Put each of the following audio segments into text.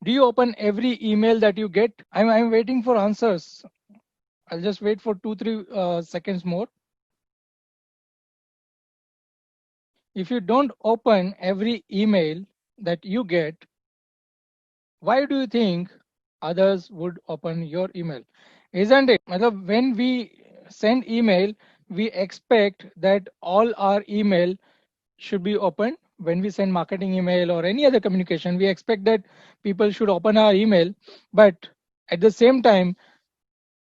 Do you open every email that you get? I'm waiting for answers. I'll just wait for 2-3 seconds more. If you don't open every email that you get, why do you think others would open your email? Isn't it? Matlab, when we send email, we expect that all our email should be open. When we send marketing email or any other communication, we expect that people should open our email. But at the same time,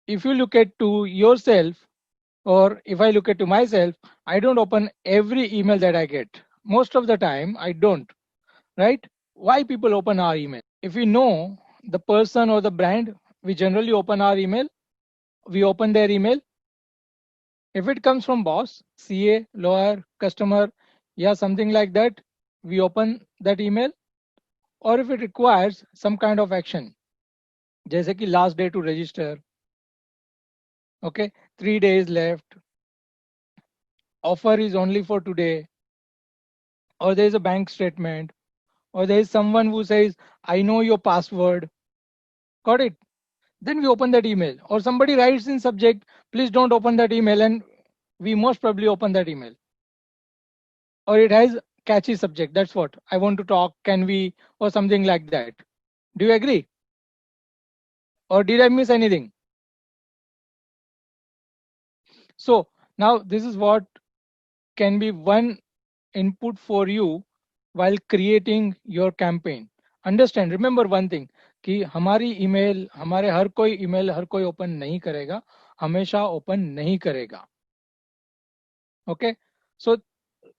if you look at to yourself, or if I look at to myself, I don't open every email that I get. Most of the time, I don't. Right? Why people open our email? If we know the person or the brand, we generally open our email. We open their email. If it comes from boss, CA, lawyer, customer, yeah, something like that, we open that email. Or if it requires some kind of action, जैसे कि last day to register, okay, 3 days left, offer is only for today, or there is a bank statement, or there is someone who says, I know your password, got it? Then we open that email. Or somebody writes in subject, please don't open that email, and we most probably open that email. Or it has catchy subject, that's what I want to talk, can we, or something like that. Do you agree? Or did I miss anything? So now this is what can be one input for you while creating your campaign. Understand, remember one thing कि हमारी email, हमारे हर कोई email हर कोई open नहीं करेगा, हमेशा open नहीं करेगा. Okay, so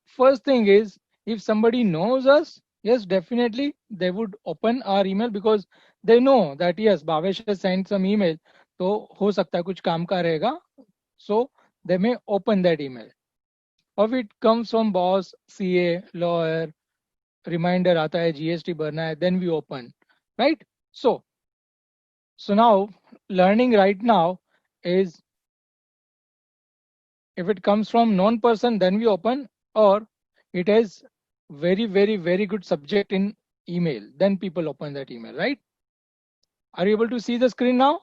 first thing is, if somebody knows us, yes, definitely they would open our email because they know that yes, Bhavesh has sent some email, तो हो सकता है कुछ काम का रहेगा, so they may open that email. Or if it comes from boss, CA, lawyer, reminder आता है GST भरना है, then we open, right? So now learning right now is, if it comes from known person, then we open, or it has very good subject in email, then people open that email, right? Are you able to see the screen now?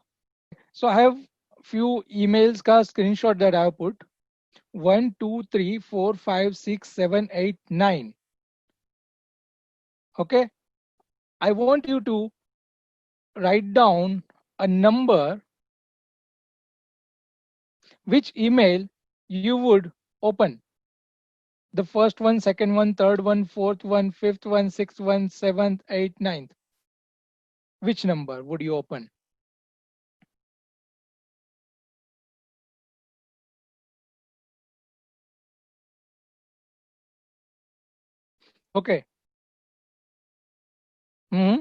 So I have few emails ka screenshot that I have put. 1 2 3 4 5 6 7 8 9. Okay, I want you to write down a number which email you would open. The first one, second one, third one, fourth one, fifth one, sixth one, seventh, eighth, ninth. Which number would you open? Okay. Hmm.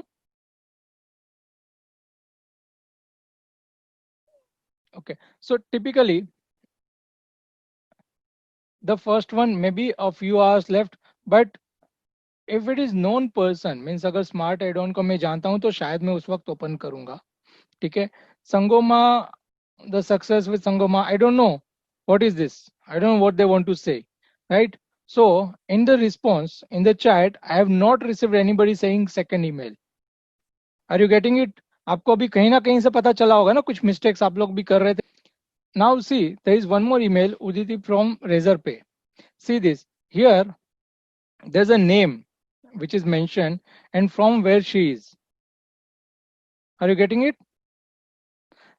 Okay. So typically, the first one maybe a few hours left, but if it is known person, means अगर smart add-on को मैं जानता हूँ तो शायद मैं उस वक्त open करूँगा. ठीक है. Sangoma, the success with Sangoma, I don't know what is this. I don't know what they want to say, right? So in the response in the chat, I have not received anybody saying second email. Are you getting it? आपको अभी कहीं ना कहीं से पता चला होगा ना, कुछ मिस्टेक्स आप लोग भी कर रहे थे. Now see, there is one more email, Uditi from Razorpay. See this here. There's a name which is mentioned and from where she is. Are you getting it?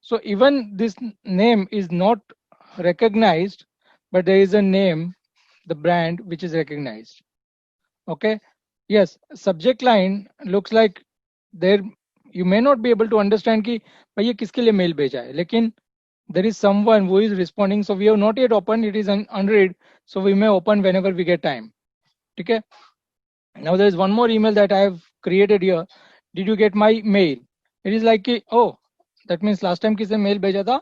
So even this name is not recognized, but there is a name, the brand which is recognized. Okay. Yes, subject line looks like there, you may not be able to understand कि भाई ये किसके लिए mail भेजा है, लेकिन there is someone who is responding, so we have not yet opened, it is unread, so we may open whenever we get time. Okay. Now there is one more email that I have created here. Did you get my mail? It is like कि, oh, that means last time किसने mail भेजा था,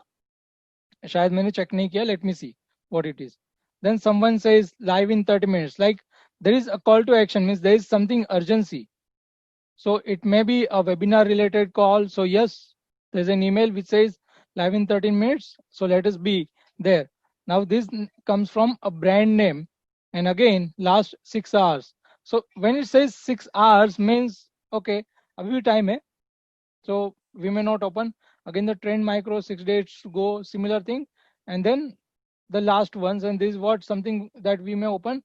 शायद मैंने check नहीं किया, let me see what it is. Then someone says live in 30 minutes, like there is a call to action, means there is something urgency. So it may be a webinar related call. So yes, there's an email which says live in 13 minutes. So let us be there. Now this comes from a brand name. And again, last 6 hours. So when it says 6 hours means, okay, अभी भी time है. So we may not open. Again, the Trend Micro 6 days to go, similar thing. And then the last ones, and this is what something that we may open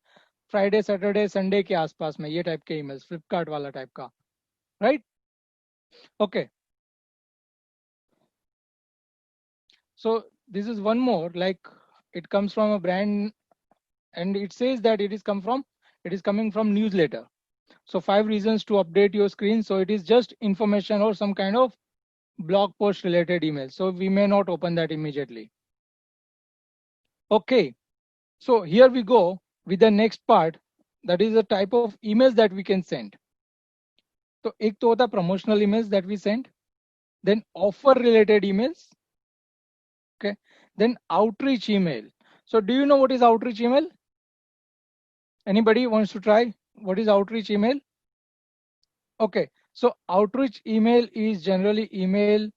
Friday, Saturday, Sunday के आसपास में ये type के emails, Flipkart वाला type का, right? Okay. So this is one more, like it comes from a brand and it says that it is coming from newsletter. So 5 reasons to update your screen. So it is just information or some kind of blog post related email. So we may not open that immediately. Okay. So here we go with the next part. That is the type of emails that we can send. So एक तो होता promotional emails that we send, then offer related emails. Okay. Then outreach email. So do you know what is outreach email? Anybody wants to try? What is outreach email? Okay. So outreach email is generally email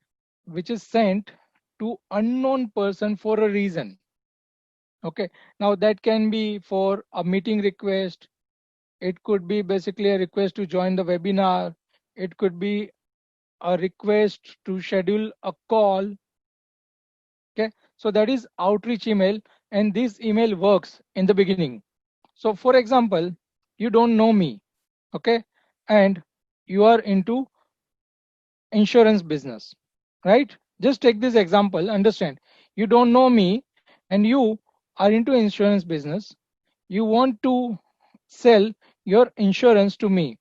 which is sent to unknown person for a reason. Okay. Now that can be for a meeting request. It could be basically a request to join the webinar. It could be a request to schedule a call. Okay. So that is outreach email, and this email works in the beginning. So for example, you don't know me, okay, and you are into insurance business, right? Just take this example, understand. You don't know me and you are into insurance business. You want to sell your insurance to me.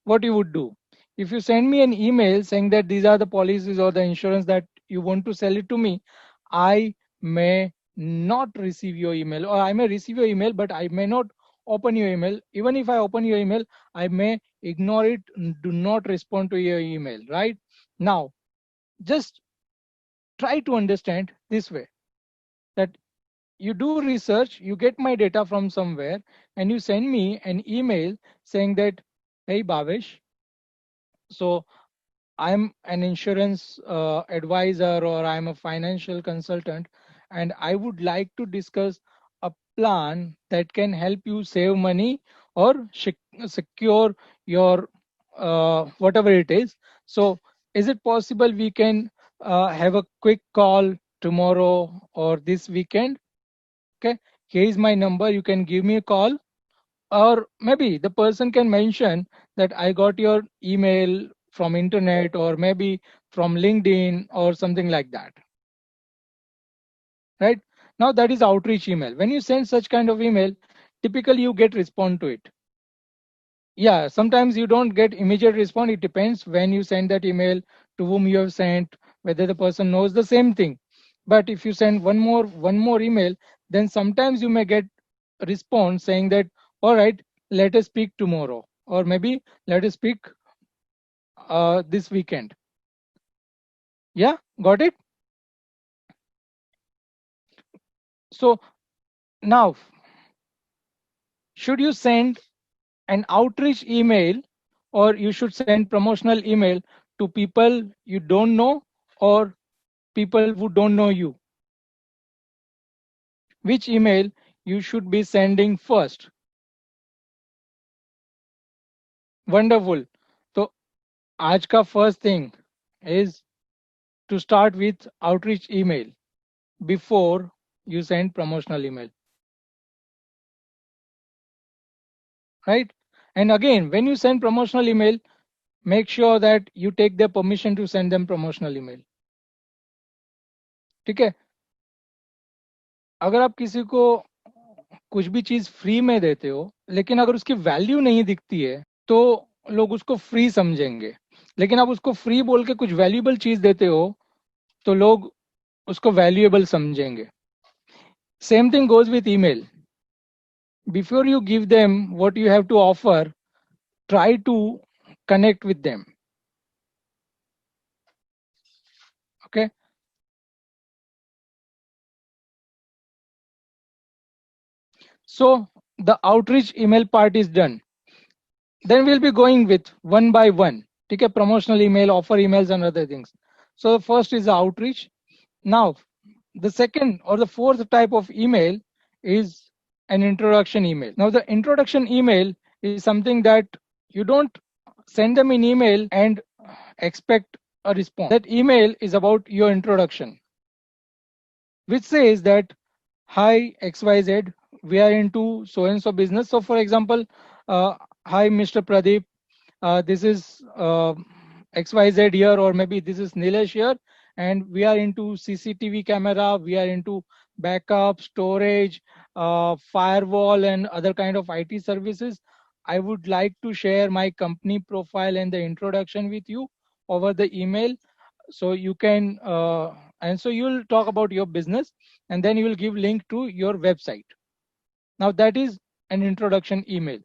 What you would do? If you send me an email saying that these are the policies or the insurance that you want to sell it to me, I may not receive your email, or I may receive your email, but I may not open your email. Even if I open your email, I may ignore it, do not respond to your email, right? Now, just try to understand this way, that you do research, you get my data from somewhere, and you send me an email saying that, hey, Bhavesh, so I'm an insurance advisor or I'm a financial consultant, and I would like to discuss a plan that can help you save money or secure your whatever it is. So, is it possible we can have a quick call tomorrow or this weekend? Okay, here is my number. You can give me a call, or maybe the person can mention that I got your email from internet or maybe from LinkedIn or something like that, right? Now that is outreach email. When you send such kind of email, typically you get respond to it. Yeah, sometimes you don't get immediate response. It depends when you send that email, to whom you have sent, whether the person knows the same thing. But if you send one more email, then sometimes you may get a response saying that, all right, let us speak tomorrow, or maybe let us speak this weekend. Yeah, got it? So now, should you send an outreach email, or you should send promotional email to people you don't know or people who don't know you? Which email you should be sending first? Wonderful. So आज का first thing is to start with outreach email before you send promotional email, right? And again, when you send promotional email, make sure that you take their permission to send them promotional email. ठीक है? अगर आप किसी को कुछ भी चीज free में देते हो, लेकिन अगर उसकी वैल्यू नहीं दिखती है, तो लोग उसको फ्री समझेंगे. लेकिन आप उसको फ्री बोल के कुछ वैल्यूएबल चीज देते हो, तो लोग उसको वैल्यूएबल समझेंगे. Same thing goes with email. Before you give them what you have to offer, try to connect with them. Okay. So the outreach email part is done. Then we'll be going with one by one. Take a promotional email, offer emails, and other things. So the first is the outreach. Now, the second or the fourth type of email is an introduction email. Now, the introduction email is something that you don't send them an email and expect a response. That email is about your introduction, which says that, hi XYZ, we are into so and so business. So for example, hi Mr. Pradeep, this is XYZ here, or maybe this is Nilesh here, and we are into CCTV camera, we are into backup, storage, firewall, and other kind of IT services. I would like to share my company profile and the introduction with you over the email. So you can, and so you'll talk about your business, and then you will give link to your website. Now that is an introduction email.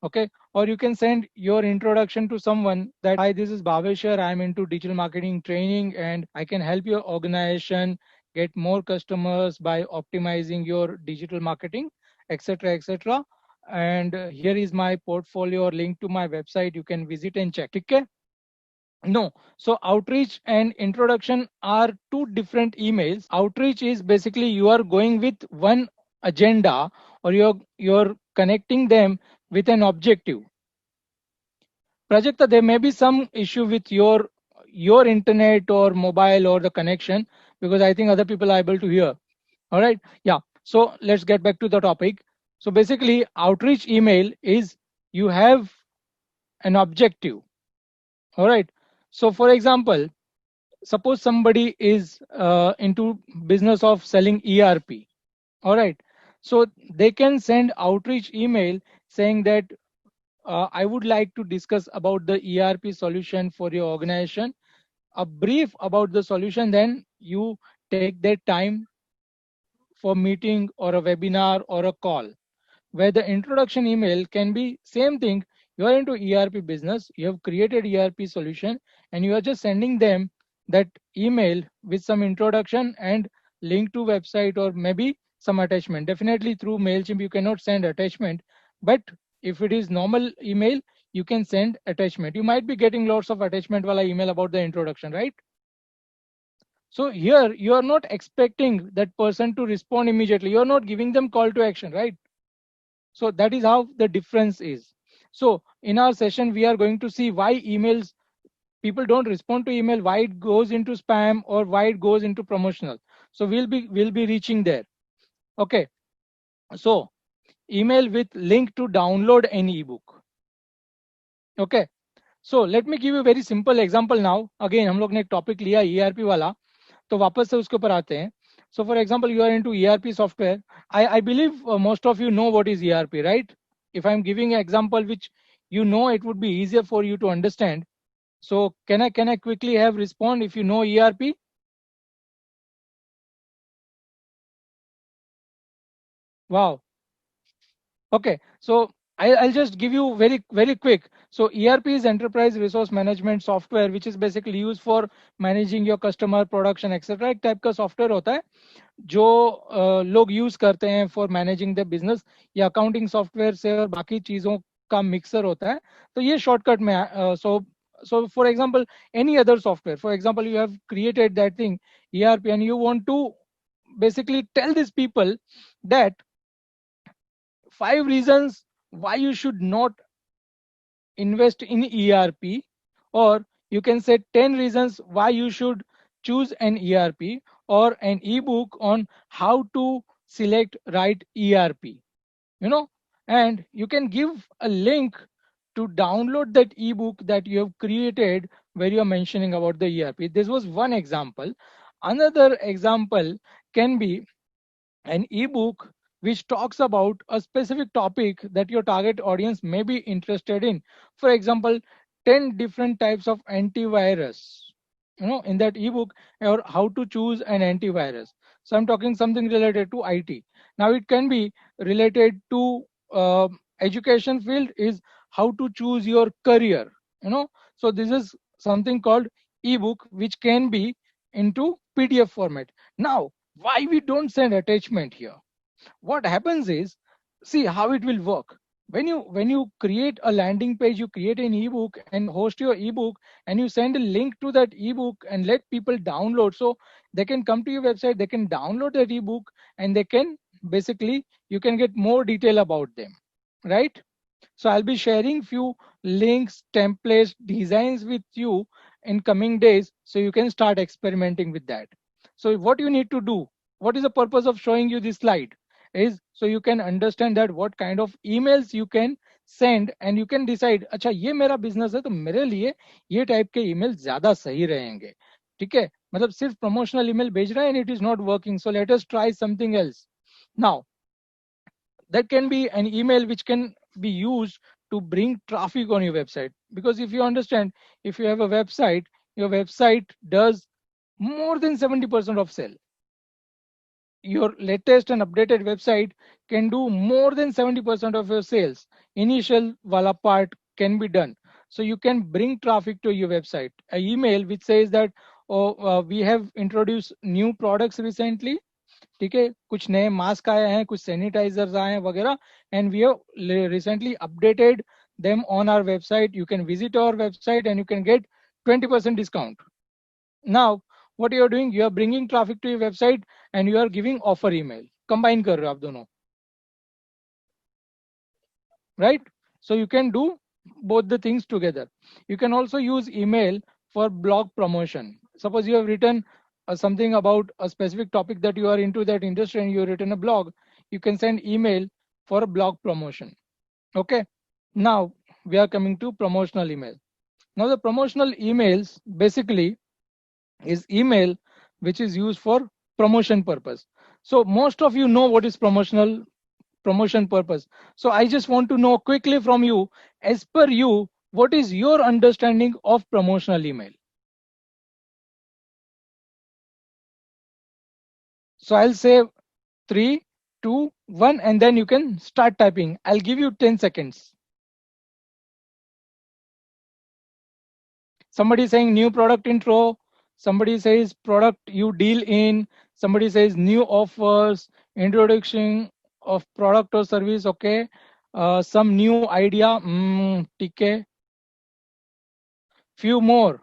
Okay, or you can send your introduction to someone that, hi, this is Bhavesh here, I'm into digital marketing training and I can help your organization get more customers by optimizing your digital marketing, etc., etc. And here is my portfolio or link to my website, you can visit and check. Okay, no, so outreach and introduction are two different emails. Outreach is basically you are going with one agenda, or you're connecting them with an objective. Prajakta, there may be some issue with your internet or mobile or the connection, because I think other people are able to hear. All right. Yeah. So let's get back to the topic. So basically, outreach email is you have an objective. All right. So for example, suppose somebody is into business of selling ERP. All right. So they can send outreach email saying that, I would like to discuss about the ERP solution for your organization, a brief about the solution, then you take that time for meeting or a webinar or a call, where the introduction email can be same thing. You are into ERP business, you have created ERP solution, and you are just sending them that email with some introduction and link to website or maybe some attachment. Definitely through MailChimp you cannot send attachment, but if it is normal email, you can send attachment. You might be getting lots of attachment while I email about the introduction, right? So here you are not expecting that person to respond immediately. You are not giving them call to action, right? So that is how the difference is. So in our session, we are going to see why emails, people don't respond to email, why it goes into spam or why it goes into promotional. So we'll be reaching there. Okay. So email with link to download an ebook. Okay. So let me give you a very simple example now. Again, हम लोग ने एक topic लिया ERP वाला, तो वापस से उसके ऊपर आते हैं. So for example, you are into ERP software. I believe most of you know what is ERP, right? If I'm giving an example which you know, it would be easier for you to understand. So can I quickly have respond if you know ERP? Wow. Okay, so I'll just give you very quick. So ERP is enterprise resource management software, which is basically used for managing your customer production etc. एक type का software होता है जो लोग use करते हैं for managing the business. ये accounting software से और बाकी चीजों का मिक्सर होता है. तो ये शॉर्टकट में so for example, any other software, for example, you have created that thing ERP and you want to basically tell these people that 5 reasons why you should not invest in ERP, or you can say 10 reasons why you should choose an ERP, or an ebook on how to select right ERP, you know, and you can give a link to download that ebook that you have created where you are mentioning about the ERP. This was one example. Another example can be an ebook which talks about a specific topic that your target audience may be interested in. For example, 10 different types of antivirus, in that ebook, or how to choose an antivirus. So I'm talking something related to IT. Now it can be related to education field, is how to choose your career. So this is something called ebook, which can be into PDF format. Now why we don't send attachment here? What happens is, see how it will work. When you create a landing page, you create an ebook and host your ebook, and you send a link to that ebook and let people download, so they can come to your website, they can download that ebook, and they can basically, you can get more detail about them, right? So I'll be sharing few links, templates, designs with you in coming days, so you can start experimenting with that. So what you need to do, what is the purpose of showing you this slide, is so you can understand that what kind of emails you can send, and you can decide, अच्छा ये मेरा business है तो मेरे लिए ये type के email ज़्यादा सही रहेंगे. ठीक है, मतलब सिर्फ promotional email भेज रहे हैं and it is not working, so let us try something else. Now that can be an email which can be used to bring traffic on your website, because if you understand, if you have a website, your website does more than 70% of sale. Your latest and updated website can do more than 70% of your sales. Initial wala part can be done, so you can bring traffic to your website. An email which says that, oh, we have introduced new products recently, ठीक है, कुछ नए mask आए हैं, कुछ sanitisers आए हैं वगैरह, and we have recently updated them on our website. You can visit our website and you can get 20% discount. Now what you are doing, you are bringing traffic to your website and you are giving offer email. Combine कर रहे हो आप दोनों, right? So you can do both the things together. You can also use email for blog promotion. Suppose you have written something about a specific topic that you are into that industry and you have written a blog, you can send email for a blog promotion. Okay, now we are coming to promotional email. Now the promotional emails basically is email which is used for promotion purpose. So most of you know what is promotion purpose. So I just want to know quickly from you, as per you, what is your understanding of promotional email? So I'll say 3, 2, 1, and then you can start typing. I'll give you 10 seconds. Somebody saying new product intro, somebody says product you deal in, somebody says new offers, introduction of product or service. Okay, some new idea. Okay, few more.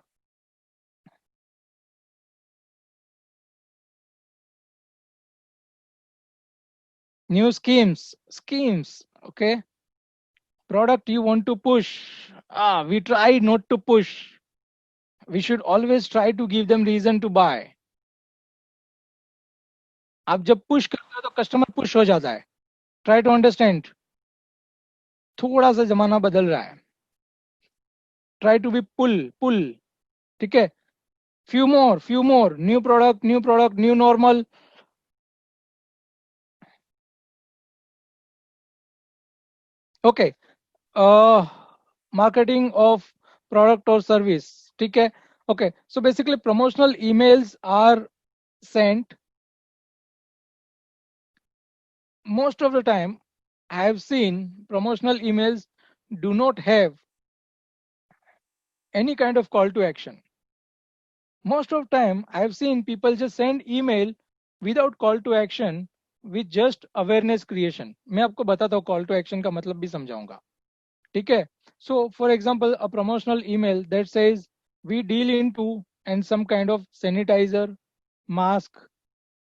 New schemes. Okay, product you want to push. We try not to push. We should always try to give them reason to buy. आप जब push करते हो तो customer push हो जाता है. Try to understand. थोड़ा सा जमाना बदल रहा है. Try to be pull. ठीक है, few more, new product, new normal. Okay, uh marketing of product or service. ठीक है. Okay, so basically promotional emails are sent most of the time. I have seen promotional emails do not have any kind of call to action. Most of time I have seen people just send email without call to action, with just awareness creation. मैं आपको बताता हूँ call to action का मतलब भी समझाऊंगा. ठीक है. So for example, a promotional email that says we deal into and some kind of sanitizer, mask,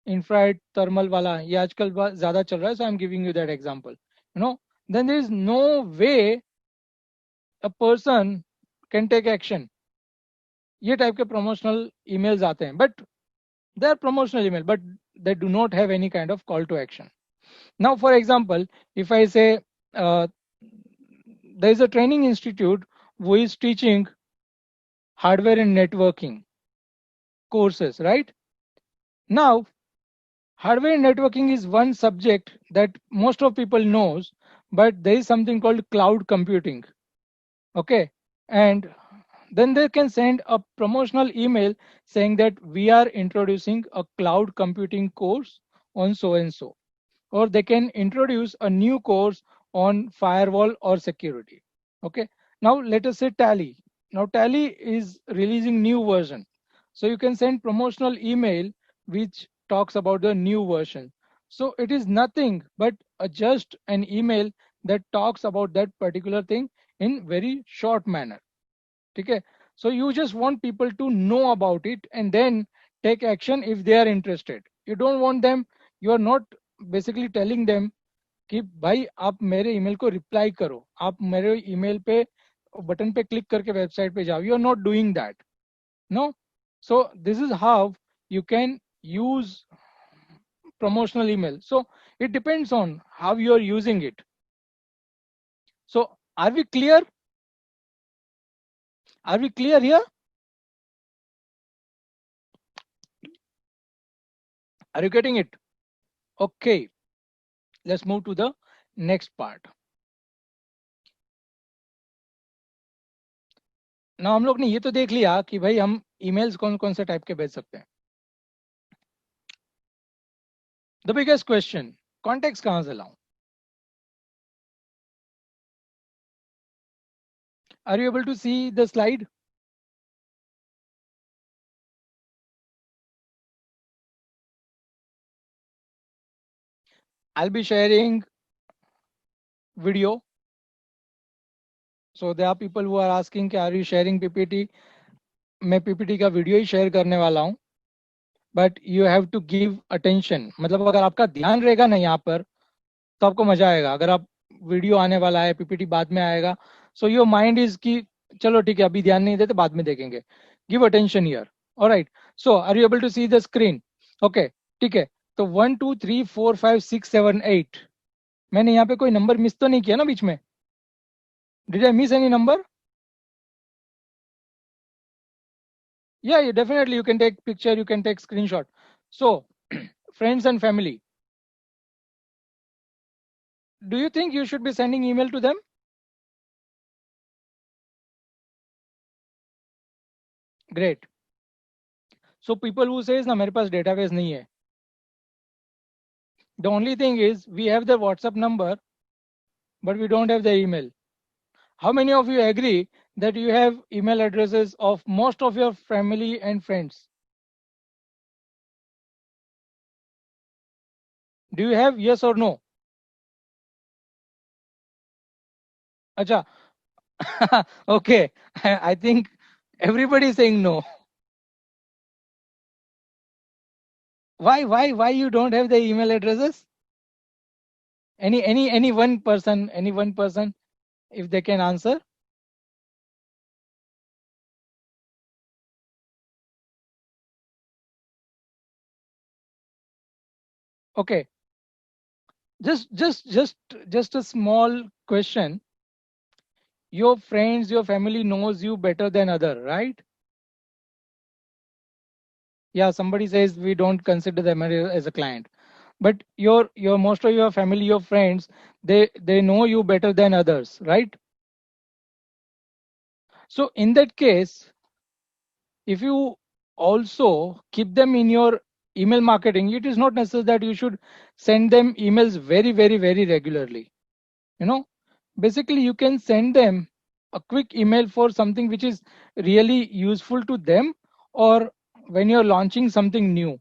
infrared thermal वाला, ये आजकल ज़्यादा चल रहा है, so I'm giving you that example. You know, then there is no way a person can take action. ये type के promotional emails आते हैं, but they are promotional email, but they do not have any kind of call to action. Now for example, if I say uh, there is a training institute who is teaching hardware and networking courses, right? Now hardware and networking is one subject that most of people knows, but there is something called cloud computing. Okay, and then they can send a promotional email saying that we are introducing a cloud computing course on so and so, or they can introduce a new course on firewall or security. Okay, now let us say Tally. Now Tally is releasing new version, so you can send promotional email which talks about the new version. So it is nothing but just an email that talks about that particular thing in very short manner. Okay, so you just want people to know about it and then take action if they are interested. You don't want them, you are not basically telling them कि भाई आप मेरे email को reply करो, आप मेरे email पे button पे क्लिक करके वेबसाइट पे जाओ. You are not doing that. No. So this is how you can use promotional email. So it depends on how you are using it. So are we clear? Are we clear here? Are you getting it? Okay, let's move to the next part. Now हम लोग ने ये तो देख लिया कि भाई हम emails कौन कौन से टाइप के भेज सकते हैं. The biggest question, context कहाँ से लाऊं? Are you able to see the slide? I'll be sharing video. So there are people who are asking कि are you sharing PPT? मैं PPT का वीडियो ही शेयर करने वाला हूं. But you have to give attention. मतलब अगर आपका ध्यान रहेगा ना यहाँ पर तो आपको मजा आएगा. अगर आप वीडियो आने वाला है, पीपीटी बाद में आएगा, सो योर माइंड इज कि चलो ठीक है अभी ध्यान नहीं देते बाद में देखेंगे. Give attention here. Alright. So are you able to see the screen? Okay, ठीक है. तो 1 2 3 4 5 6 7 8. मैंने यहाँ पे कोई नंबर मिस तो नहीं किया ना बीच में? Did I miss any number? Yeah, definitely you can take picture, you can take screenshot. So friends and family, do you think you should be sending email to them? Great. So people who says ना मेरे पास database नहीं है. The only thing is we have the WhatsApp number, but we don't have the email. How many of you agree that you have email addresses of most of your family and friends? Do you have, yes or no? Acha. Okay. I think everybody is saying no. Why you don't have the email addresses? Any one person, if they can answer? Okay. Just a small question. Your friends, your family knows you better than other, right? Yeah, somebody says we don't consider them as a client, but your most of your family, your friends, they know you better than others, right? So in that case, if you also keep them in your email marketing, it is not necessary that you should send them emails very regularly. You know, basically you can send them a quick email for something which is really useful to them, or when you're launching something new.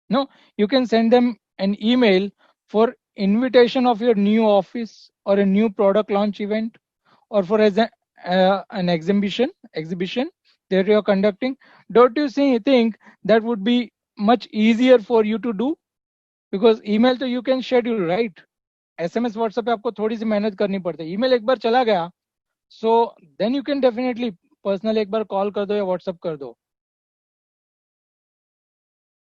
No, you can send them an email for invitation of your new office or a new product launch event, or for an exhibition that you're conducting. Don't you think that would be much easier for you to do? Because email तो you can schedule, right? SMS WhatsApp पे आपको थोड़ी सी मेहनत करनी पड़ती है. Email एक बार चला गया, so then you can definitely personal एक बार कॉल कर दो या व्हाट्सएप कर दो.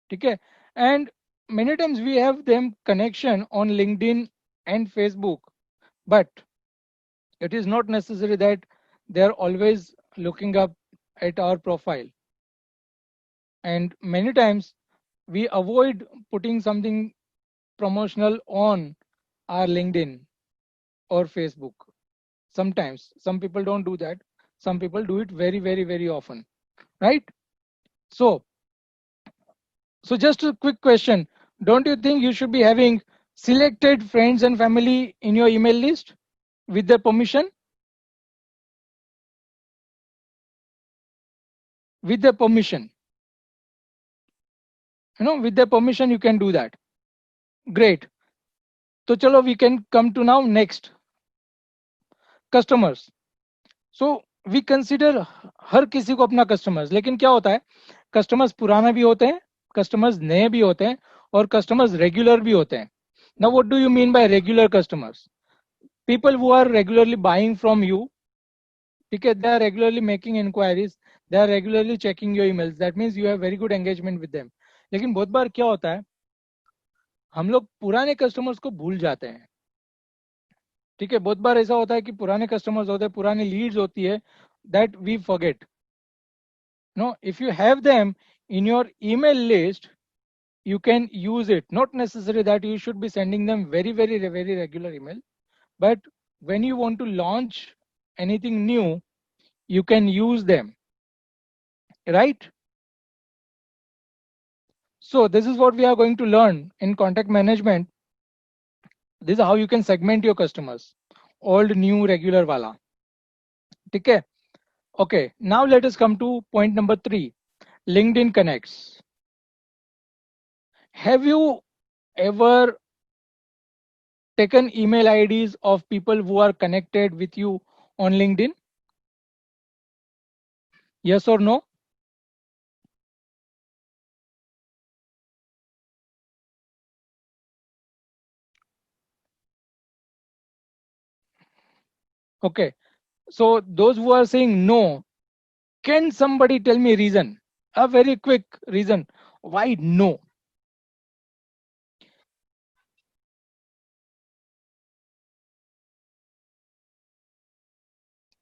ठीक है. And many times we have them connection on LinkedIn and Facebook, but it is not necessary that they are always looking up at our profile. And many times we avoid putting something promotional on our LinkedIn or Facebook. Sometimes some people don't do that, some people do it very often, right? So just a quick question. Don't you think you should be having selected friends and family in your email list with their permission? With their permission. With their permission, you can do that. Great. So chalo, we can come to now next. Customers. So we consider हर किसी को अपना customers. लेकिन क्या होता है? Customers पुराना भी होते हैं, customers नए भी होते हैं, और customers regular भी होते हैं. Now, what do you mean by regular customers? People who are regularly buying from you, okay, they are regularly making inquiries, they are regularly checking your emails. That means you have very good engagement with them. लेकिन बहुत बार क्या होता है, हम लोग पुराने customers को भूल जाते हैं. ठीक है, बहुत बार ऐसा होता है कि पुराने कस्टमर्स होते हैं, पुरानी लीड्स होती है, that we forget. No, if you have them in your email list, you can use it. Not necessary that you should be sending them very regular email, but when you want to launch anything new, you can use them, right? So this is what we are going to learn in contact management. This is how you can segment your customers, old, new, regular wala. Okay. Okay, now let us come to point number 3, LinkedIn connects. Have you ever taken email IDs of people who are connected with you on LinkedIn? Yes or no? Okay, so those who are saying no, can somebody tell me reason? A very quick reason why no?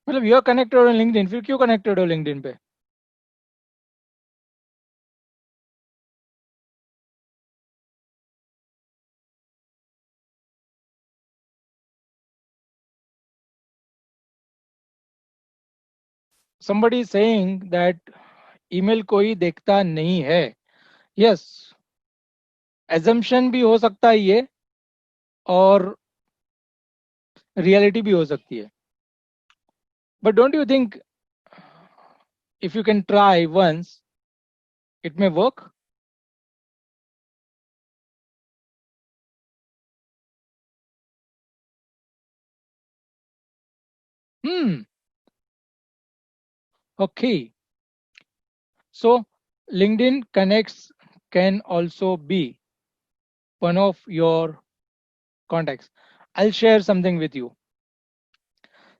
मतलब you are connected on LinkedIn, फिर क्यों connected हो LinkedIn पे? Somebody is saying that email कोई देखता नहीं है. Yes, assumption भी हो सकता है ये, और reality भी हो सकती है. But don't you think if you can try once, it may work? Hmm. Okay. So LinkedIn Connects can also be one of your contacts. I'll share something with you.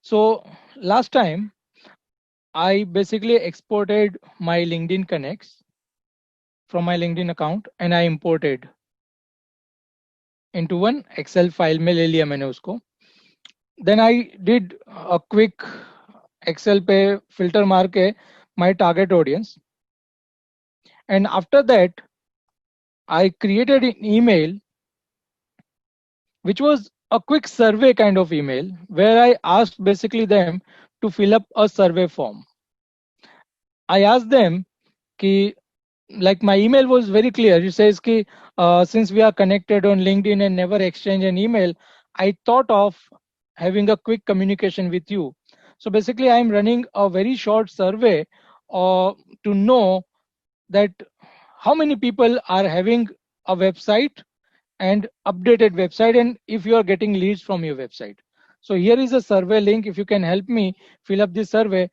So last time I basically exported my LinkedIn Connects from my LinkedIn account and I imported into one Excel file में ले लिया मैंने उसको. Then I did a quick Excel पे filter मार के my target audience, and after that I created an email which was a quick survey kind of email where I asked basically them to fill up a survey form. I asked them ki, like my email was very clear. It says ki, since we are connected on LinkedIn and never exchange an email, I thought of having a quick communication with you. So basically, I'm running a very short survey to know that how many people are having a website and updated website, and if you are getting leads from your website. So here is a survey link. If you can help me fill up this survey,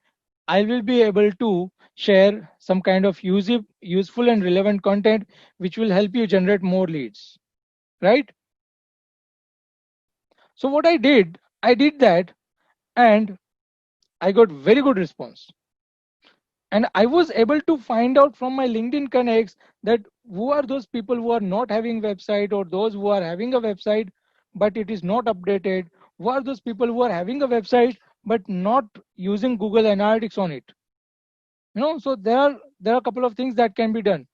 I will be able to share some kind of useful and relevant content which will help you generate more leads, right? So what I did that, and I got very good response. And I was able to find out from my LinkedIn connects that who are those people who are not having website, or those who are having a website but it is not updated. Who are those people who are having a website but not using Google Analytics on it? So there are a couple of things that can be done.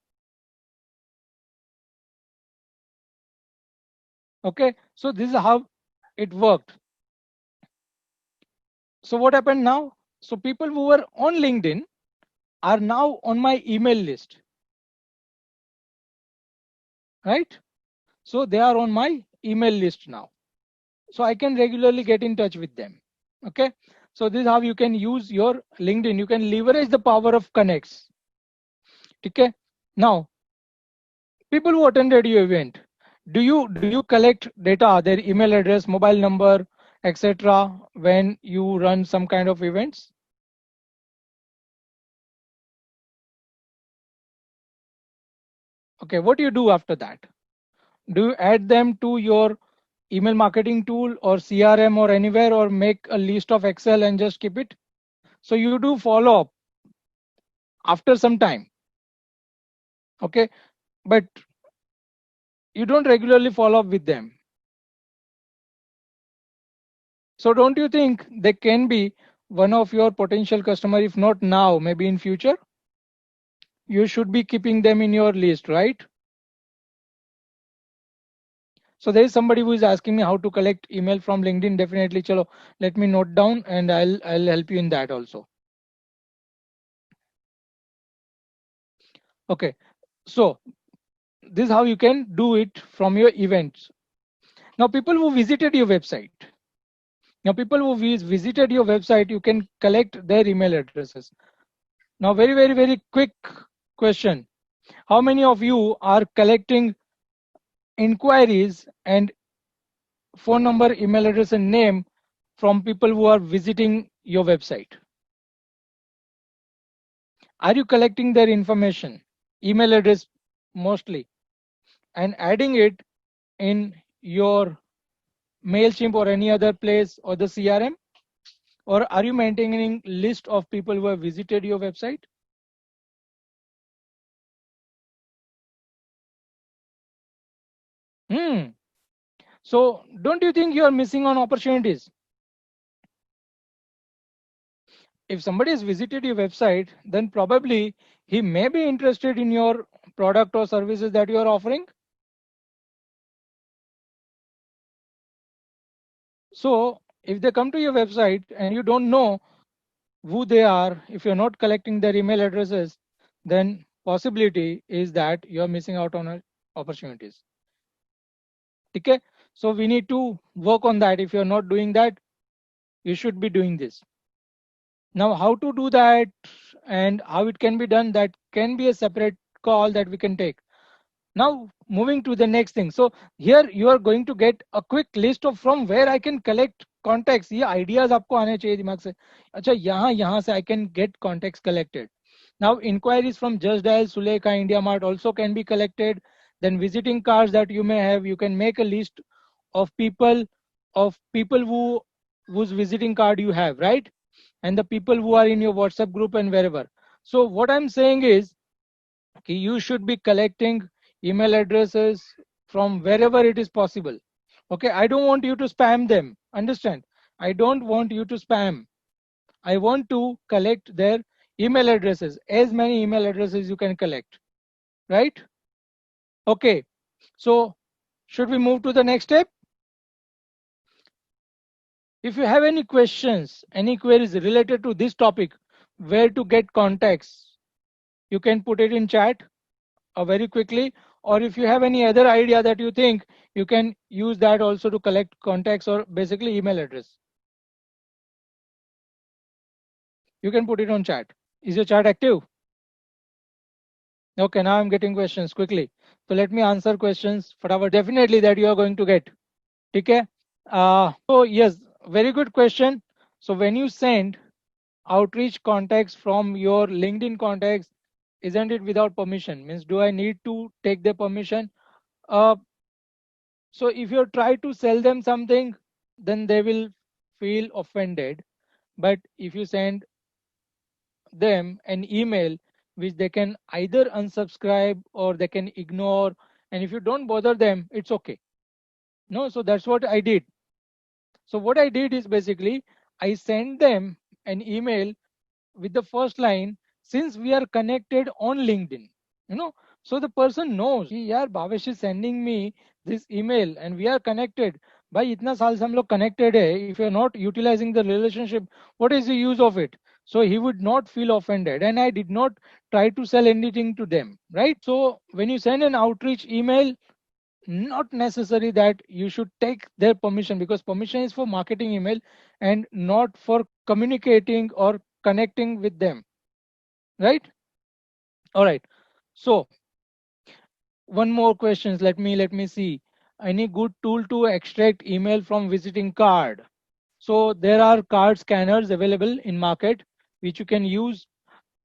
Okay, so this is how it worked. So what happened now? So people who were on LinkedIn are now on my email list, right? So they are on my email list now. So I can regularly get in touch with them. Okay, so this is how you can use your LinkedIn. You can leverage the power of connects. Okay, now people who attended your event, do you collect data, their email address, mobile number, etc., when you run some kind of events? Okay, what do you do after that? Do you add them to your email marketing tool or CRM or anywhere, or make a list of Excel and just keep it? So you do follow up after some time, okay, but you don't regularly follow up with them. So don't you think they can be one of your potential customer? If not now, maybe in future? You should be keeping them in your list, right? So there is somebody who is asking me how to collect email from LinkedIn. Definitely, chalo, let me note down and I'll help you in that also. Okay, so this is how you can do it from your events. Now, people who visited your website. Now, people who visited your website, you can collect their email addresses. Now, very quick question. How many of you are collecting inquiries and phone number, email address, and name from people who are visiting your website? Are you collecting their information, email address mostly, and adding it in your MailChimp or any other place or the CRM? Or are you maintaining list of people who have visited your website? Hmm. So don't you think you are missing on opportunities? If somebody has visited your website, then probably he may be interested in your product or services that you are offering. So if they come to your website and you don't know who they are, if you're not collecting their email addresses, then possibility is that you're missing out on opportunities. Okay, so we need to work on that. If you're not doing that, you should be doing this. Now, how to do that and how it can be done, that can be a separate call that we can take. Now, moving to the next thing. So here you are going to get a quick list of from where I can collect contacts. ये ideas आपको आने चाहिए दिमाग से. अच्छा, यहाँ से I can get contacts collected. Now, inquiries from Just Dial, Sulekha, India Mart also can be collected. Then visiting cards that you may have, you can make a list of people whose visiting card you have, right? And the people who are in your WhatsApp group and wherever. So what I'm saying is, you should be collecting email addresses from wherever it is possible. Okay, I don't want you to spam them. Understand? I don't want you to spam. I want to collect their email addresses, as many email addresses you can collect, right? Okay, so should we move to the next step? If you have any questions, any queries related to this topic, where to get contacts, you can put it in chat very quickly. Or if you have any other idea that you think, you can use that also to collect contacts or basically email address. You can put it on chat. Is your chat active? Okay, now I'm getting questions quickly. So let me answer questions for definitely that you are going to get. Okay. So yes, very good question. So when you send outreach contacts from your LinkedIn contacts, isn't it without permission? Means do I need to take the permission? Uh, So if you try to sell them something, then they will feel offended. But if you send them an email which they can either unsubscribe or they can ignore, and if you don't bother them, it's okay. No, so that's what I did. So what I did is basically I sent them an email with the first line, since we are connected on LinkedIn, you know, so the person knows कि यार Bhavesh is sending me this email and we are connected. भाई इतना साल से हम लोग connected है. If you are not utilizing the relationship, what is the use of it? So he would not feel offended, and I did not try to sell anything to them, right? So when you send an outreach email, not necessary that you should take their permission, because permission is for marketing email and not for communicating or connecting with them, right? All right, so one more questions. Let me see. Any good tool to extract email from visiting card? So there are card scanners available in market which you can use.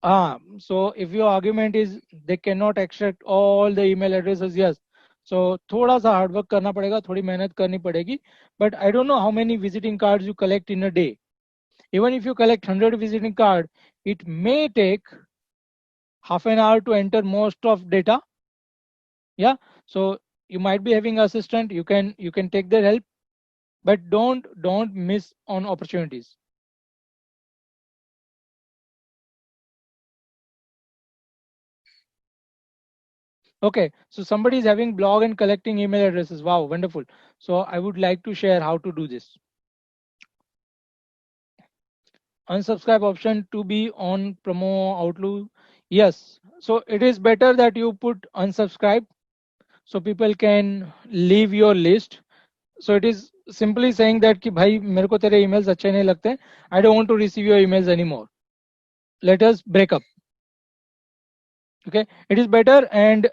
So if your argument is they cannot extract all the email addresses, yes, सो थोड़ा सा hard work करना पड़ेगा, थोड़ी मेहनत करनी पड़ेगी. But I don't know how many visiting cards you collect in a day. Even if you collect 100 visiting card, it may take half an hour to enter most of data. Yeah, so you might be having assistant, you can take their help, but don't miss on opportunities. Okay, so somebody is having blog and collecting email addresses. Wow, wonderful. So I would like to share how to do this. Unsubscribe option to be on promo outlook. Yes, so it is better that you put unsubscribe so people can leave your list. So it is simply saying that कि भाई मेरे को तेरे emails अच्छे नहीं लगते. I don't want to receive your emails anymore. Let us break up. Okay, it is better, and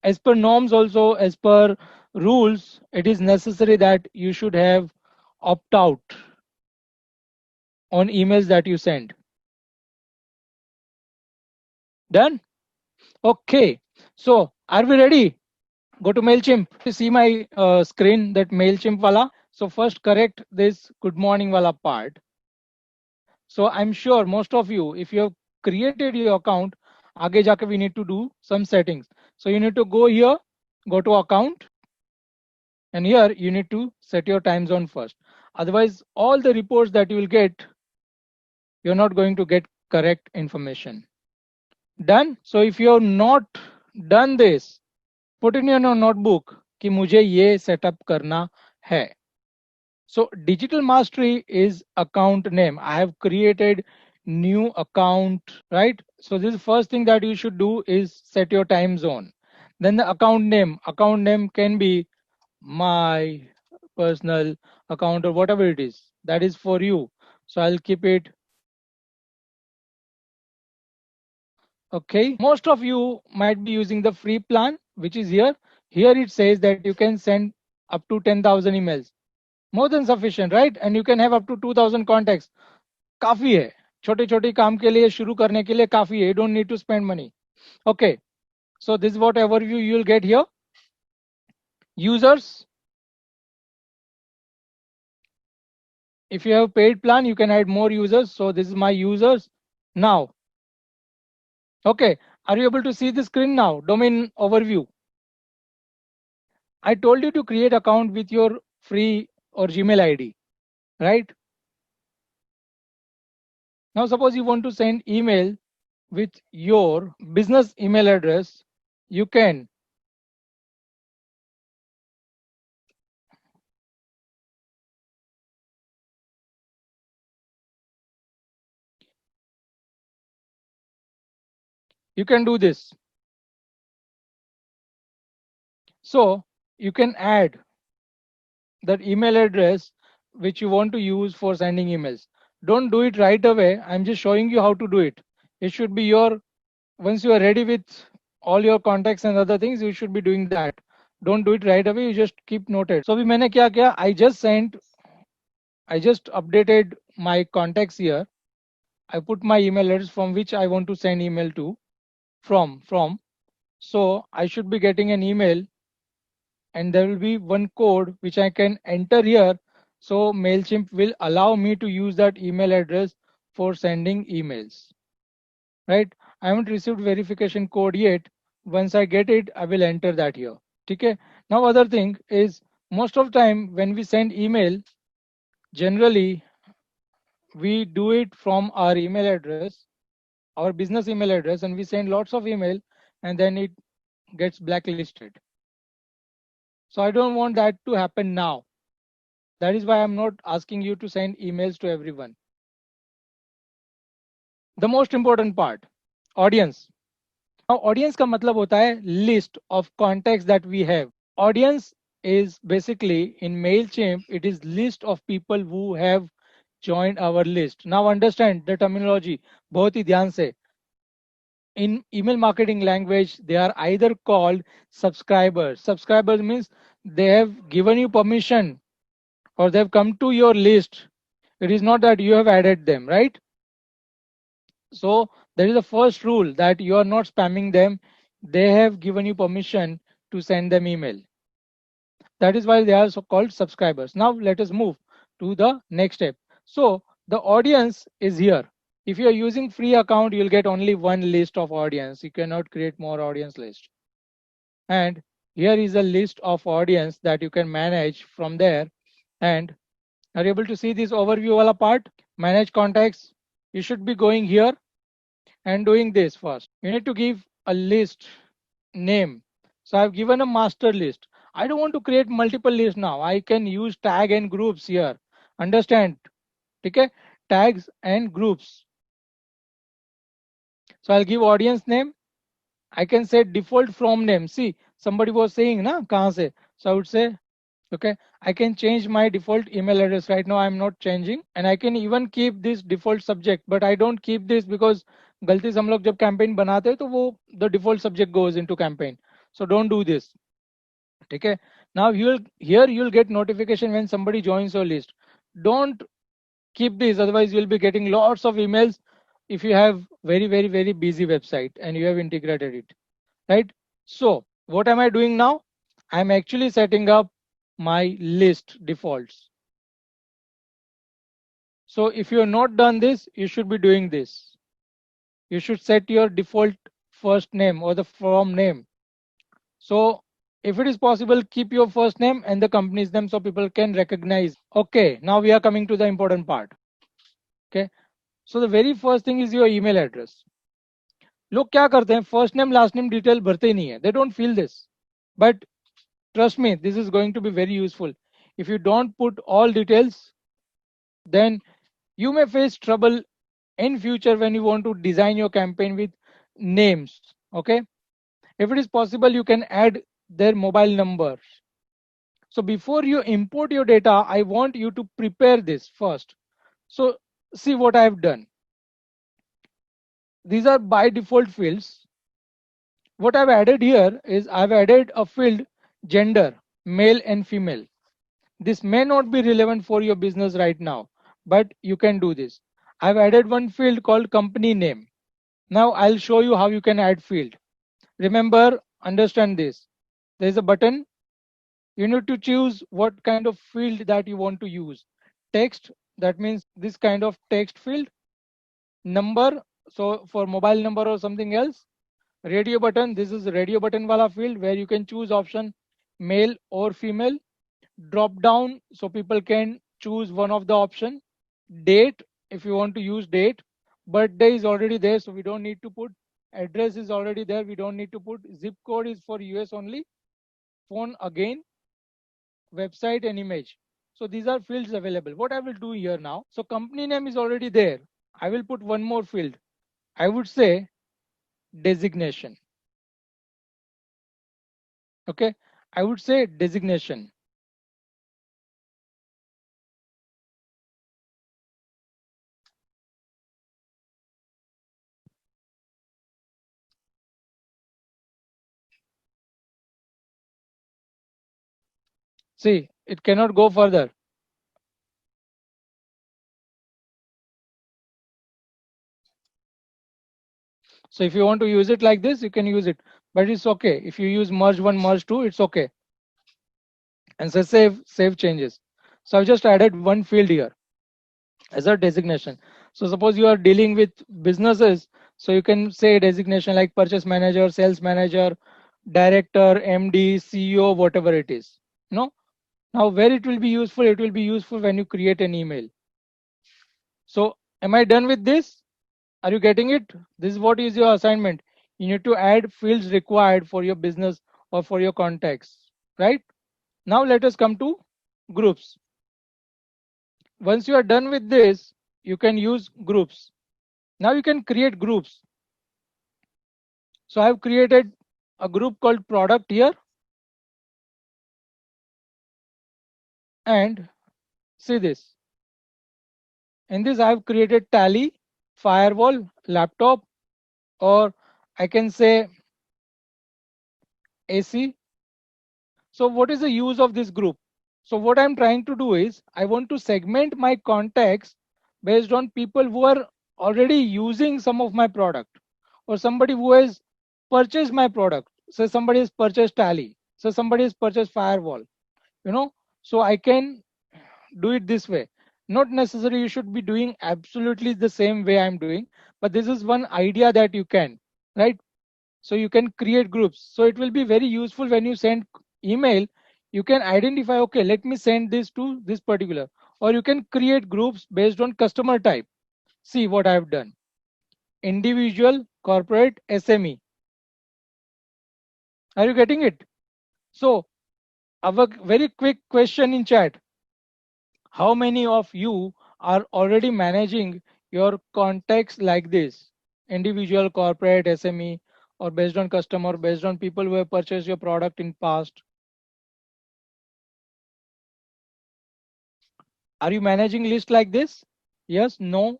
as per norms also, as per rules, it is necessary that you should have opt out on emails that you send. Done? Okay. So are we ready? Go to MailChimp. You see my screen, that MailChimp wala. So first correct this good morning wala part. So I'm sure most of you, if you have created your account, आगे जाके we need to do some settings. So you need to go here, go to account, and here you need to set your time zone first. Otherwise, all the reports that you will get, you're not going to get correct information. Done? So if you're not done this, put in your notebook कि मुझे ये setup करना है. So digital mastery is account name. I have created new account, right? So this first thing that you should do is set your time zone. Then the account name. Account name can be my personal account or whatever it is. That is for you. So I'll keep it. Okay. Most of you might be using the free plan, which is here. Here it says that you can send up to 10,000 emails. More than sufficient, right? And you can have up to 2,000 contacts. काफी है, छोटे छोटे काम के लिए शुरू करने के लिए काफी है. You don't need to spend money. Okay, so this is what overview you will get here. Users, if you have paid plan, you can add more users. So this is my users now. Okay, are you able to see the screen now? Domain overview. I told you to create account with your free or Gmail ID, right? Now suppose you want to send email with your business email address. You can do this. So you can add that email address which you want to use for sending emails. Don't do it right away. I'm just showing you how to do it. It should be your, once you are ready with all your contacts and other things, you should be doing that. Don't do it right away. You just keep noted. So अभी मैंने क्या किया? I just updated my contacts here. I put my email address from which I want to send email to from. So I should be getting an email, and there will be one code which I can enter here. So MailChimp will allow me to use that email address for sending emails, right? I haven't received verification code yet. Once I get it, I will enter that here. Okay. Now other thing is, most of time when we send email, generally we do it from our email address, our business email address, and we send lots of email, and then it gets blacklisted. So I don't want that to happen now. That is why I'm not asking you to send emails to everyone. The most important part, audience. Now audience का मतलब होता है list of contacts that we have. Audience is basically in MailChimp, it is list of people who have joined our list. Now understand the terminology बहुत ही ध्यान से. In email marketing language, they are either called subscribers. Subscribers means they have given you permission, or they have come to your list. It is not that you have added them, right? So there is a first rule that you are not spamming them. They have given you permission to send them email. That is why they are so called subscribers. Now let us move to the next step. So the audience is here. If you are using free account, you'll get only one list of audience. You cannot create more audience list. And here is a list of audience that you can manage from there. And are you able to see this overview wala part? Manage contacts. You should be going here and doing this first. You need to give a list name. So I've given a master list. I don't want to create multiple lists now. I can use tag and groups here. Understand? Okay? Tags and groups. So I'll give audience name. I can say default from name. See, somebody was saying, na, kahan se? So I would say, okay, I can change my default email address. Right now I'm not changing, and I can even keep this default subject, but I don't keep this because गलती से हम लोग जब campaign बनाते हैं तो वो the default subject goes into campaign. So don't do this. Okay. Now you'll get notification when somebody joins your list. Don't keep this, otherwise you'll be getting lots of emails if you have very busy website and you have integrated it, right? So what am I doing now? I'm actually setting up my list defaults. So if you have not done this, you should be doing this. You should set your default first name or the from name. So if it is possible, keep your first name and the company's name so people can recognize. Okay, now we are coming to the important part. Okay, so the very first thing is your email address. लोग क्या करते हैं, first name last name detail भरते ही नहीं है, they don't fill this. But trust me, this is going to be very useful. If you don't put all details, then you may face trouble in future when you want to design your campaign with names. Okay, if it is possible, you can add their mobile number. So before you import your data, I want you to prepare this first. So see what I have done. These are by default fields. What I've added here is I've added a field gender, male and female. This may not be relevant for your business right now, but you can do this. I've added one field called company name. Now I'll show you how you can add field. Remember, understand this. There's a button. You need to choose what kind of field that you want to use. Text, that means this kind of text field. Number, so for mobile number or something else. Radio button, this is radio button wala field where you can choose option male or female. Drop down so people can choose one of the option. Date, if you want to use date. Birthday is already there, so we don't need to put. Address is already there, we don't need to put. Zip code is for US only. Phone again. Website and image. So these are fields available. What I will do here now, so company name is already there. I will put one more field. I would say designation. Okay, I would say designation. See, it cannot go further. So if you want to use it like this, you can use it, but it's okay. If you use merge one, merge two, it's okay. And so save changes. So I've just added one field here as a designation. So suppose you are dealing with businesses, so you can say designation like purchase manager, sales manager, director, MD, CEO, whatever it is. No. Now where it will be useful? It will be useful when you create an email. So am I done with this? Are you getting it? This is what is your assignment. You need to add fields required for your business or for your contacts, right? Now let us come to groups. Once you are done with this, you can use groups. Now you can create groups. So I have created a group called product here. And see this. In this I have created tally, firewall, laptop, or I can say AC. So what is the use of this group? So what I'm trying to do is I want to segment my contacts based on people who are already using some of my product, or somebody who has purchased my product. So somebody has purchased tally. So somebody has purchased firewall. So I can do it this way. Not necessarily you should be doing absolutely the same way I'm doing, but this is one idea that you can, right? So you can create groups. So it will be very useful when you send email. You can identify, okay, let me send this to this particular, or you can create groups based on customer type. See what I've done: individual, corporate, SME. Are you getting it? So our very quick question in chat: how many of you are already managing your contacts like this? Individual, corporate, SME, or based on customer, based on people who have purchased your product in past? Are you managing list like this? Yes, no?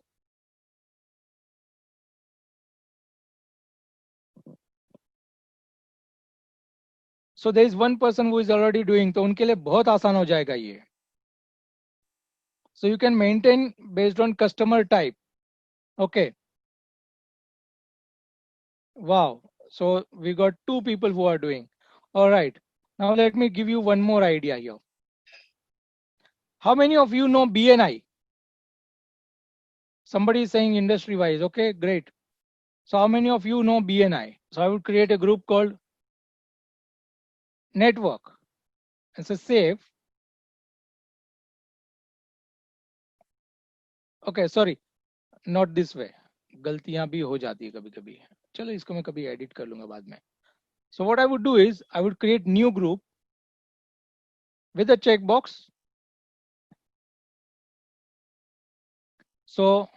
So there is one person who is already doing, तो उनके लिए बहुत आसान हो जाएगा ये. So you can maintain based on customer type. Okay. Wow. So we got two people who are doing. All right. Now let me give you one more idea here. How many of you know BNI? Somebody is saying industry wise. Okay, great. So how many of you know BNI? So I would create a group called network. And say save. Okay, sorry, not this way. गलतियां भी हो जाती है कभी कभी. चलो इसको मैं कभी edit कर लूंगा बाद में. So what I would do is I would create new group with a checkbox. So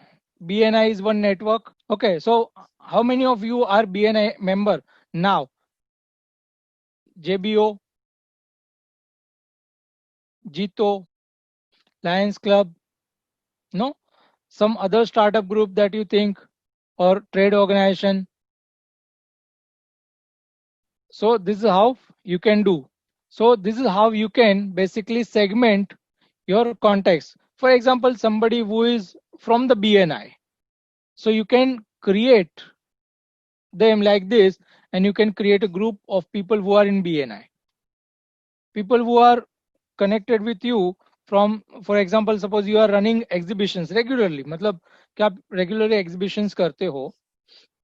BNI is one network. Okay, so how many of you are BNI member now? JBO, Jito, Lions Club, no? Some other startup group that you think, or trade organization. So this is how you can do. So this is how you can basically segment your contacts. For example, somebody who is from the BNI. So you can create them like this, and you can create a group of people who are in BNI. People who are connected with you from, for example, suppose you are running exhibitions regularly, मतलब कि आप regularly exhibitions करते हो,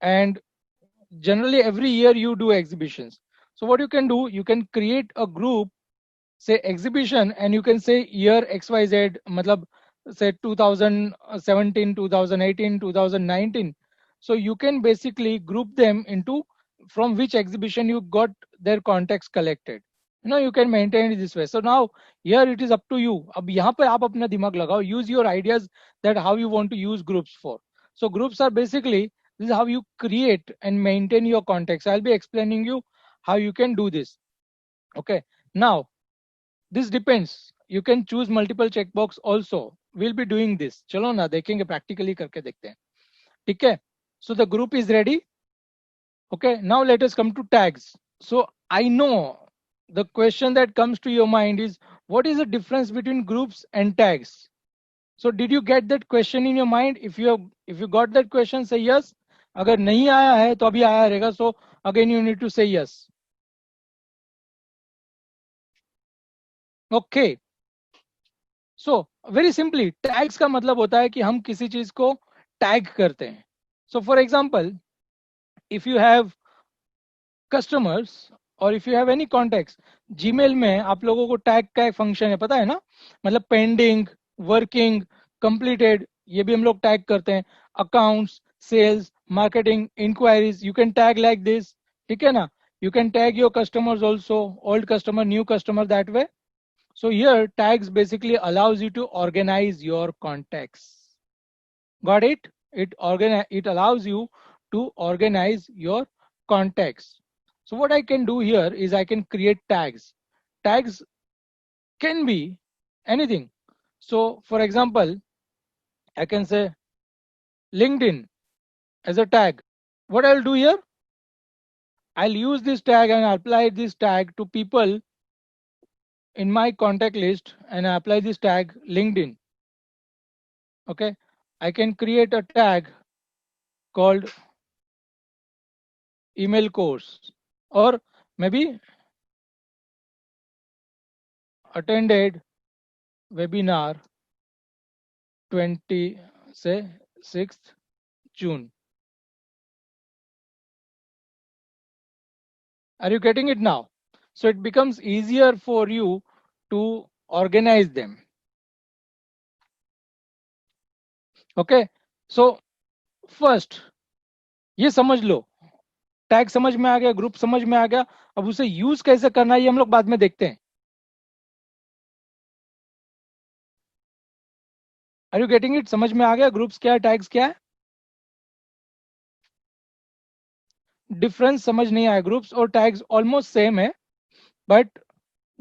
and generally every year you do exhibitions. So what you can do, you can create a group, say exhibition, and you can say year XYZ, matlab say 2017, 2018, 2019. So you can basically group them into from which exhibition you got their contacts collected. You can maintain it this way. So now here it is up to you. अब यहाँ पे आप अपना दिमाग लगाओ. Use your ideas that how you want to use groups for. So groups are basically, this is how you create and maintain your contacts. I'll be explaining you how you can do this. Okay. Now this depends. You can choose multiple checkbox also. We'll be doing this. चलो ना देखेंगे practically करके देखते हैं. ठीक है. So the group is ready. Okay. Now let us come to tags. So I know the question that comes to your mind is, what is the difference between groups and tags? So did you get that question in your mind? If you got that question, say yes. अगर नहीं आया है तो अभी आया रहेगा. So again you need to say yes. Okay. So very simply tags का मतलब होता है कि हम किसी चीज को टैग करते हैं. So for example, if you have customers और if you have any contacts, Gmail में आप लोगों को टैग का एक फंक्शन है, पता है ना? मतलब पेंडिंग, वर्किंग, कंप्लीटेड, ये भी हम लोग टैग करते हैं. Accounts, sales, marketing, inquiries, you can tag like this. ठीक है ना? You can tag your customers also, old customer, new customer, that way. So here tags basically allows you to organize your contacts. Got it? It allows you to organize your contacts. So what I can do here is I can create tags. Tags can be anything. So for example, I can say LinkedIn as a tag. What I'll do here, I'll use this tag and apply this tag to people in my contact list, and I apply this tag LinkedIn. Okay. I can create a tag called email course, or maybe attended webinar 6th June. Are you getting it now? So it becomes easier for you to organize them. Okay, so first ये समझ लो, tag समझ में आ गया, group समझ में आ गया, अब उसे यूज कैसे करना है ये हम लोग बाद में देखते हैं. Are you getting it? समझ में आ गया ग्रुप्स क्या है, टैग्स क्या है? डिफरेंस समझ नहीं आया. ग्रुप्स और टैग्स ऑलमोस्ट सेम है, but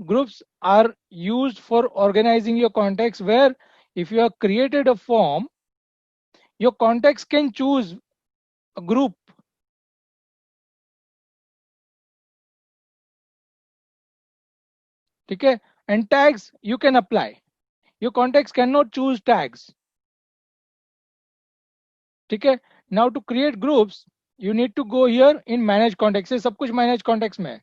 groups are used for organizing your contacts, where if you have created a form, your contacts can choose a group. Okay, and tags you can apply. Your contacts cannot choose tags. Okay, now to create groups you need to go here in manage contacts. ये सब कुछ manage contacts में है.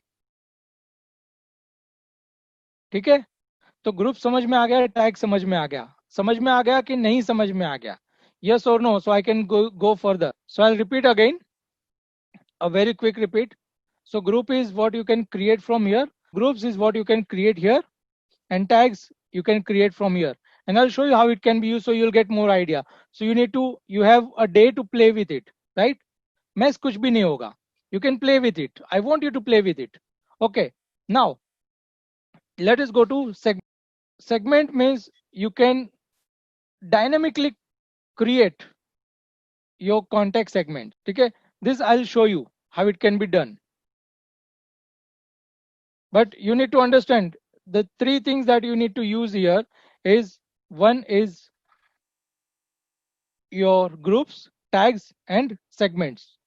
ठीक है, तो group समझ में आ गया, टैग समझ में आ गया. समझ में आ गया कि नहीं समझ में आ गया? yes or no? So I can go further. So I'll repeat again, a very quick repeat. So group is what you can create from here, groups is what you can create here, and tags you can create from here. And I'll show you how it can be used so you'll get more idea. So you have a day to play with it, right? Mess kuch bhi nahi hoga. You can play with it. I want you to play with it. Okay, now let us go to segment. Segment means you can dynamically create your contact segment. Okay, this I'll show you how it can be done. But you need to understand the three things that you need to use here is, one is your groups, tags and segments.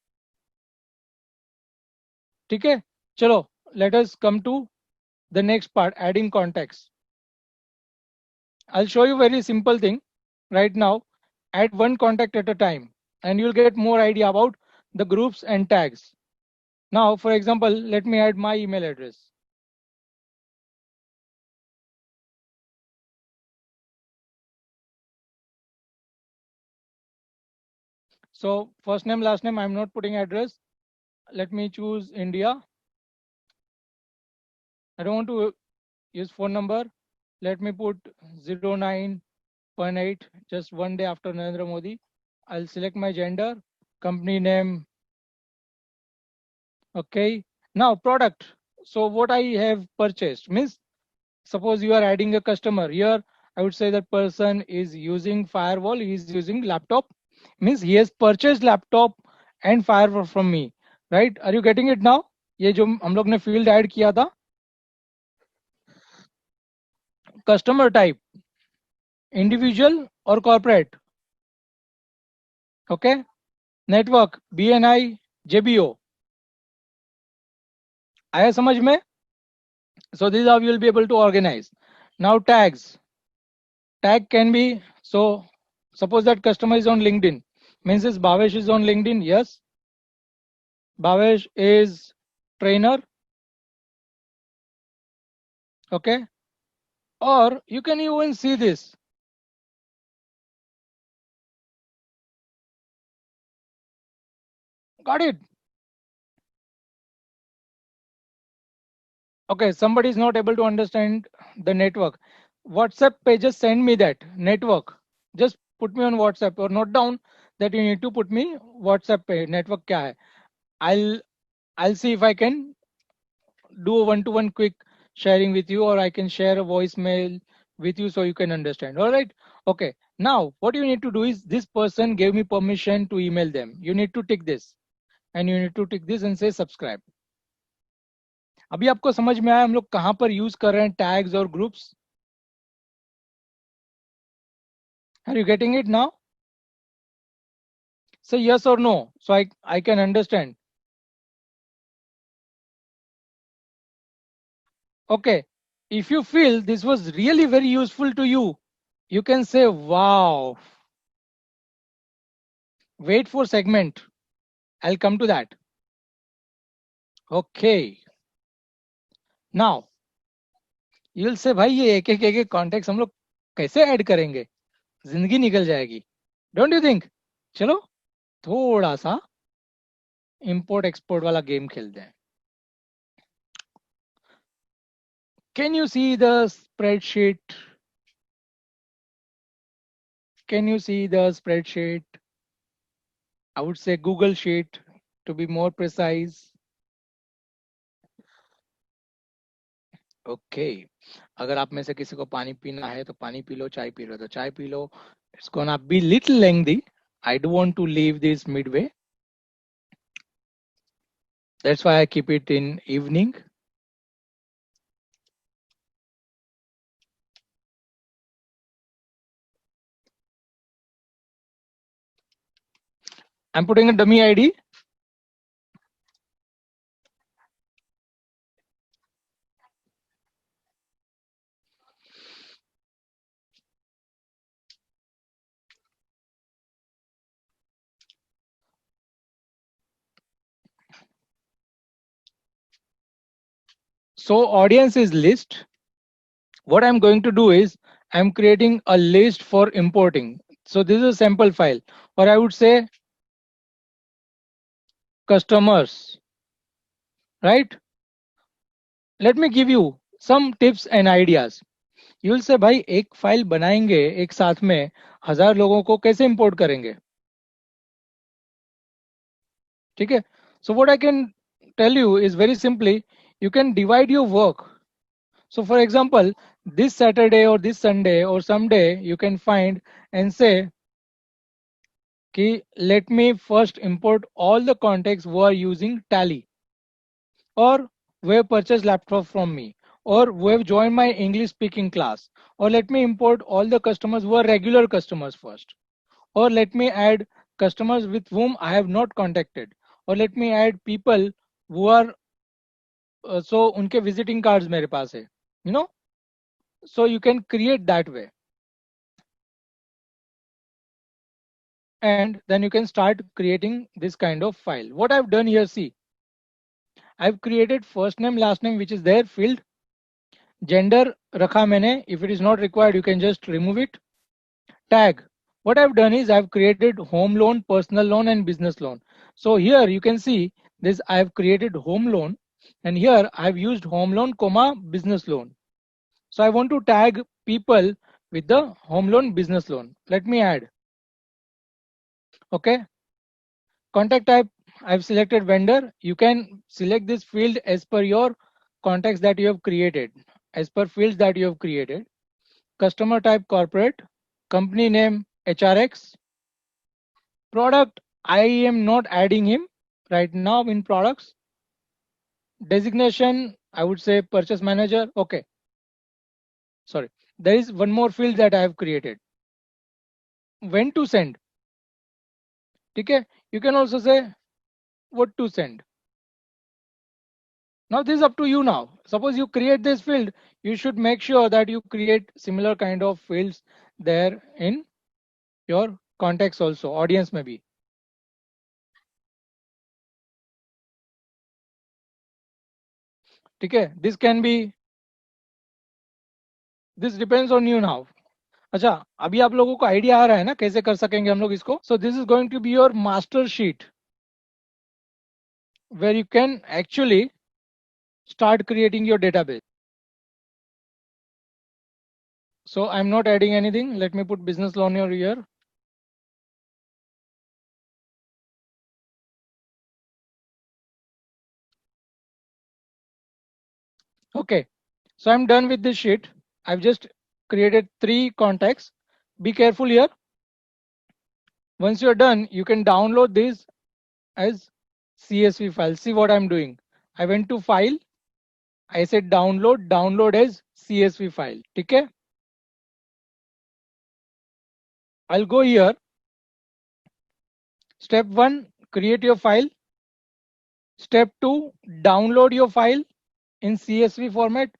Okay, chalo, let us come to the next part, adding contacts. I'll show you very simple thing right now. Add one contact at a time and you'll get more idea about the groups and tags. Now, for example, let me add my email address. So first name, last name, I'm not putting address. Let me choose India. I don't want to use phone number. Let me put 0918, just one day after Narendra Modi. I'll select my gender, company name. Okay. Now product. So what I have purchased means, suppose you are adding a customer here, I would say that person is using firewall, he is using laptop, means he has purchased laptop and firewall from me, right? Are you getting it now? ये जो हम लोग ने field add किया था, customer type, individual or corporate. Okay, network, BNI, JBO. आया समझ में? So this is how you will be able to organize. Now tags. Tag can be, so suppose that customer is on LinkedIn, means this Bhavesh is on LinkedIn. Yes, Bhavesh is trainer. Okay, or you can even see this. Got it? Okay, somebody is not able to understand the network. WhatsApp page, just send me that network. Just put me on WhatsApp or note down that you need to put me WhatsApp page network kya hai. I'll see if I can do a one-to-one quick sharing with you, or I can share a voicemail with you so you can understand. All right. Okay. Now what you need to do is, this person gave me permission to email them. You need to tick this and you need to tick this and say subscribe. अभी आपको समझ में आया हम लोग कहां पर use कर रहे हैं टैग्स और groups? Are you getting it now? Say yes or no so I can understand. Okay, if you feel this was really very useful to you, you can say wow. Wait for segment, I'll come to that. Okay, now you'll से भाई ये एक contact हम लोग कैसे add करेंगे, जिंदगी निकल जाएगी, डोंट यू थिंक? चलो थोड़ा सा इंपोर्ट एक्सपोर्ट वाला गेम खेलते हैं. Can you see the spreadsheet? Can you see the spreadsheet? I would say Google Sheet to be more precise. Okay. अगर आप में से किसी को पानी पीना है तो पानी पी लो, चाय पी लो तो चाय P low. It's gonna be little lengthy. I don't want to leave this midway. That's why I keep it in evening. I'm putting a dummy ID. So audience is list. What I'm going to do is I'm creating a list for importing. So this is a sample file, or I would say customers, right? Let me give you some tips and ideas. You'll से भाई एक file बनाएंगे एक साथ में 1000 लोगों को कैसे इंपोर्ट करेंगे? ठीक है. So what I can tell you is very simply, you can divide your work. So for example, this Saturday or this Sunday or someday you can find and say कि let me first import all the contacts who are using Tally or who have purchased laptop from me or who have joined my English speaking class, or let me import all the customers who are regular customers first, or let me add customers with whom I have not contacted, or let me add people who are so उनके visiting cards मेरे पास है, you know. So you can create that way, and then you can start creating this kind of file. What I've done here, see, I've created first name last name which is there field. Gender रखा मैंने. If it is not required you can just remove it. Tag, what I've done is I've created home loan, personal loan and business loan. So here you can see this, I've created home loan, and here I've used home loan comma business loan. So I want to tag people with the home loan business loan. Let me add. Okay. Contact type, I've selected vendor. You can select this field as per your contacts that you have created, as per fields that you have created. Customer type corporate, company name HRX, product, I am not adding him right now in products. Designation, I would say purchase manager. Okay. Sorry. There is one more field that I have created. When to send. Okay. You can also say what to send. Now this is up to you now. Suppose you create this field, you should make sure that you create similar kind of fields there in your contacts also, audience maybe. Okay. This can be, this depends on you now. अच्छा, अभी आप लोगों को idea आ रहा है ना कैसे कर सकेंगे हम लोग इसको? So this is going to be your master sheet where you can actually start creating your database. So I'm not adding anything. Let me put business loan here. Okay, so I'm done with this sheet. I've just created 3 contacts. Be careful here. Once you're done, you can download this as CSV file. See what I'm doing. I went to file. I said download as CSV file. Okay. I'll go here. Step 1, create your file. Step 2, download your file in CSV format.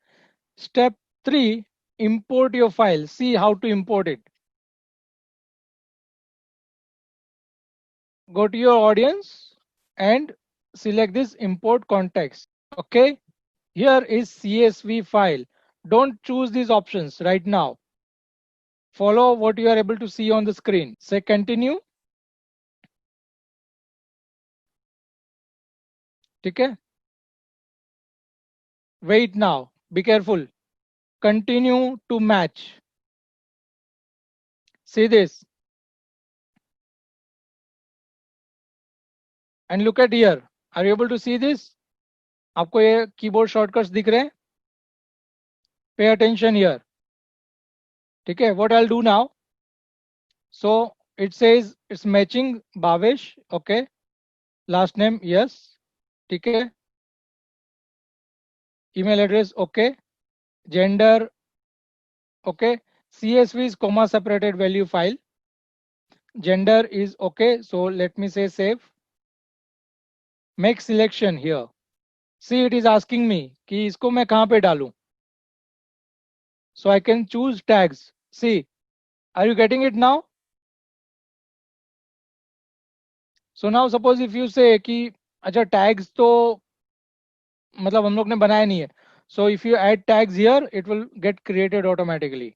Step 3, import your file. See how to import it. Go to your audience and select this import context. Okay, here is CSV file. Don't choose these options right now. Follow what you are able to see on the screen. Say continue. ठीक है? Wait now. Be careful. Continue to match. See this. And look at here. Are you able to see this? आपको ये keyboard shortcuts दिख रहे हैं? Pay attention here. ठीक है? What I'll do now? So it says it's matching Bhavesh. Okay. Last name yes. ठीक है? Email address okay. Gender okay. CSV is comma separated value file. Gender is okay. So let me say save. Make selection here. See, it is asking me कि इसको मैं कहाँ पे डालूं. So I can choose tags. See, are you getting it now? So now suppose if you say कि अच्छा tags तो मतलब हम लोग ने बनाया नहीं है. So if you add tags here, it will get created automatically.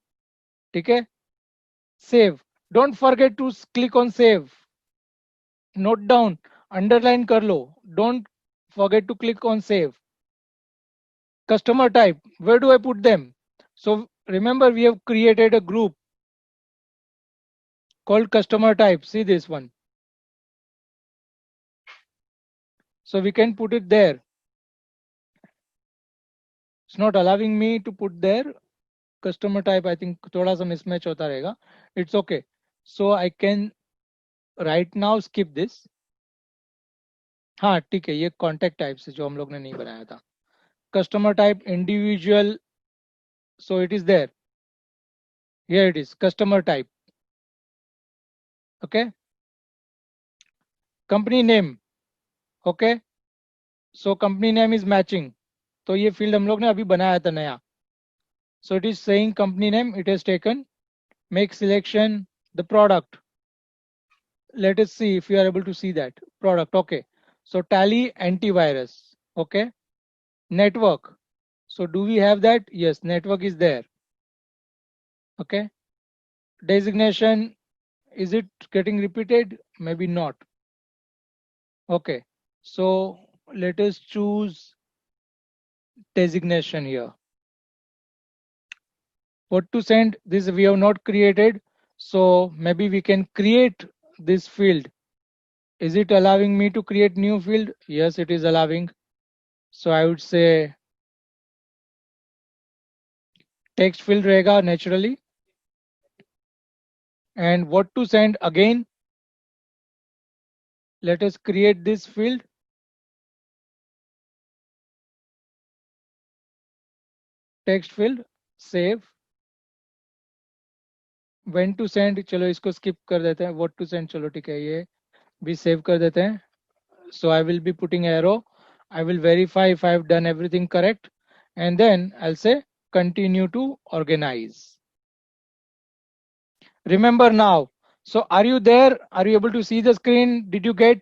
ठीक है? Save. Don't forget to click on save. Note down. Underline कर लो. Don't forget to click on save. Customer type. Where do I put them? So remember we have created a group called customer type. See this one. So we can put it there. It's not allowing me to put there. Customer type, I think थोड़ा सा mismatch होता रहेगा. It's okay. So I can right now skip this. हाँ ठीक है, ये contact type से जो हम लोग ने नहीं बनाया था. Customer type individual. So it is there. Here it is. Customer type. Okay. Company name. Okay. So company name is matching. तो ये field हम लोग ने अभी बनाया था नया. So it is saying company name. It has taken. Make selection. The product. Let us see if you are able to see that product. Okay. So Tally antivirus. Okay. Network. So do we have that? Yes, network is there. Okay. Designation. Is it getting repeated? Maybe not. Okay. So let us choose designation here. What to send? This we have not created. So maybe we can create this field. Is it allowing me to create new field? Yes, it is allowing. So I would say text field रहेगा naturally. And what to send again? Let us create this field. Text field. Save. When to send, चलो इसको skip कर देते हैं. What to send, चलो ठीक है, ये भी save कर देते हैं. So I will be putting arrow. I will verify if I have done everything correct, and then I'll say continue to organize. Remember now. So are you there? Are you able to see the screen? Did you get?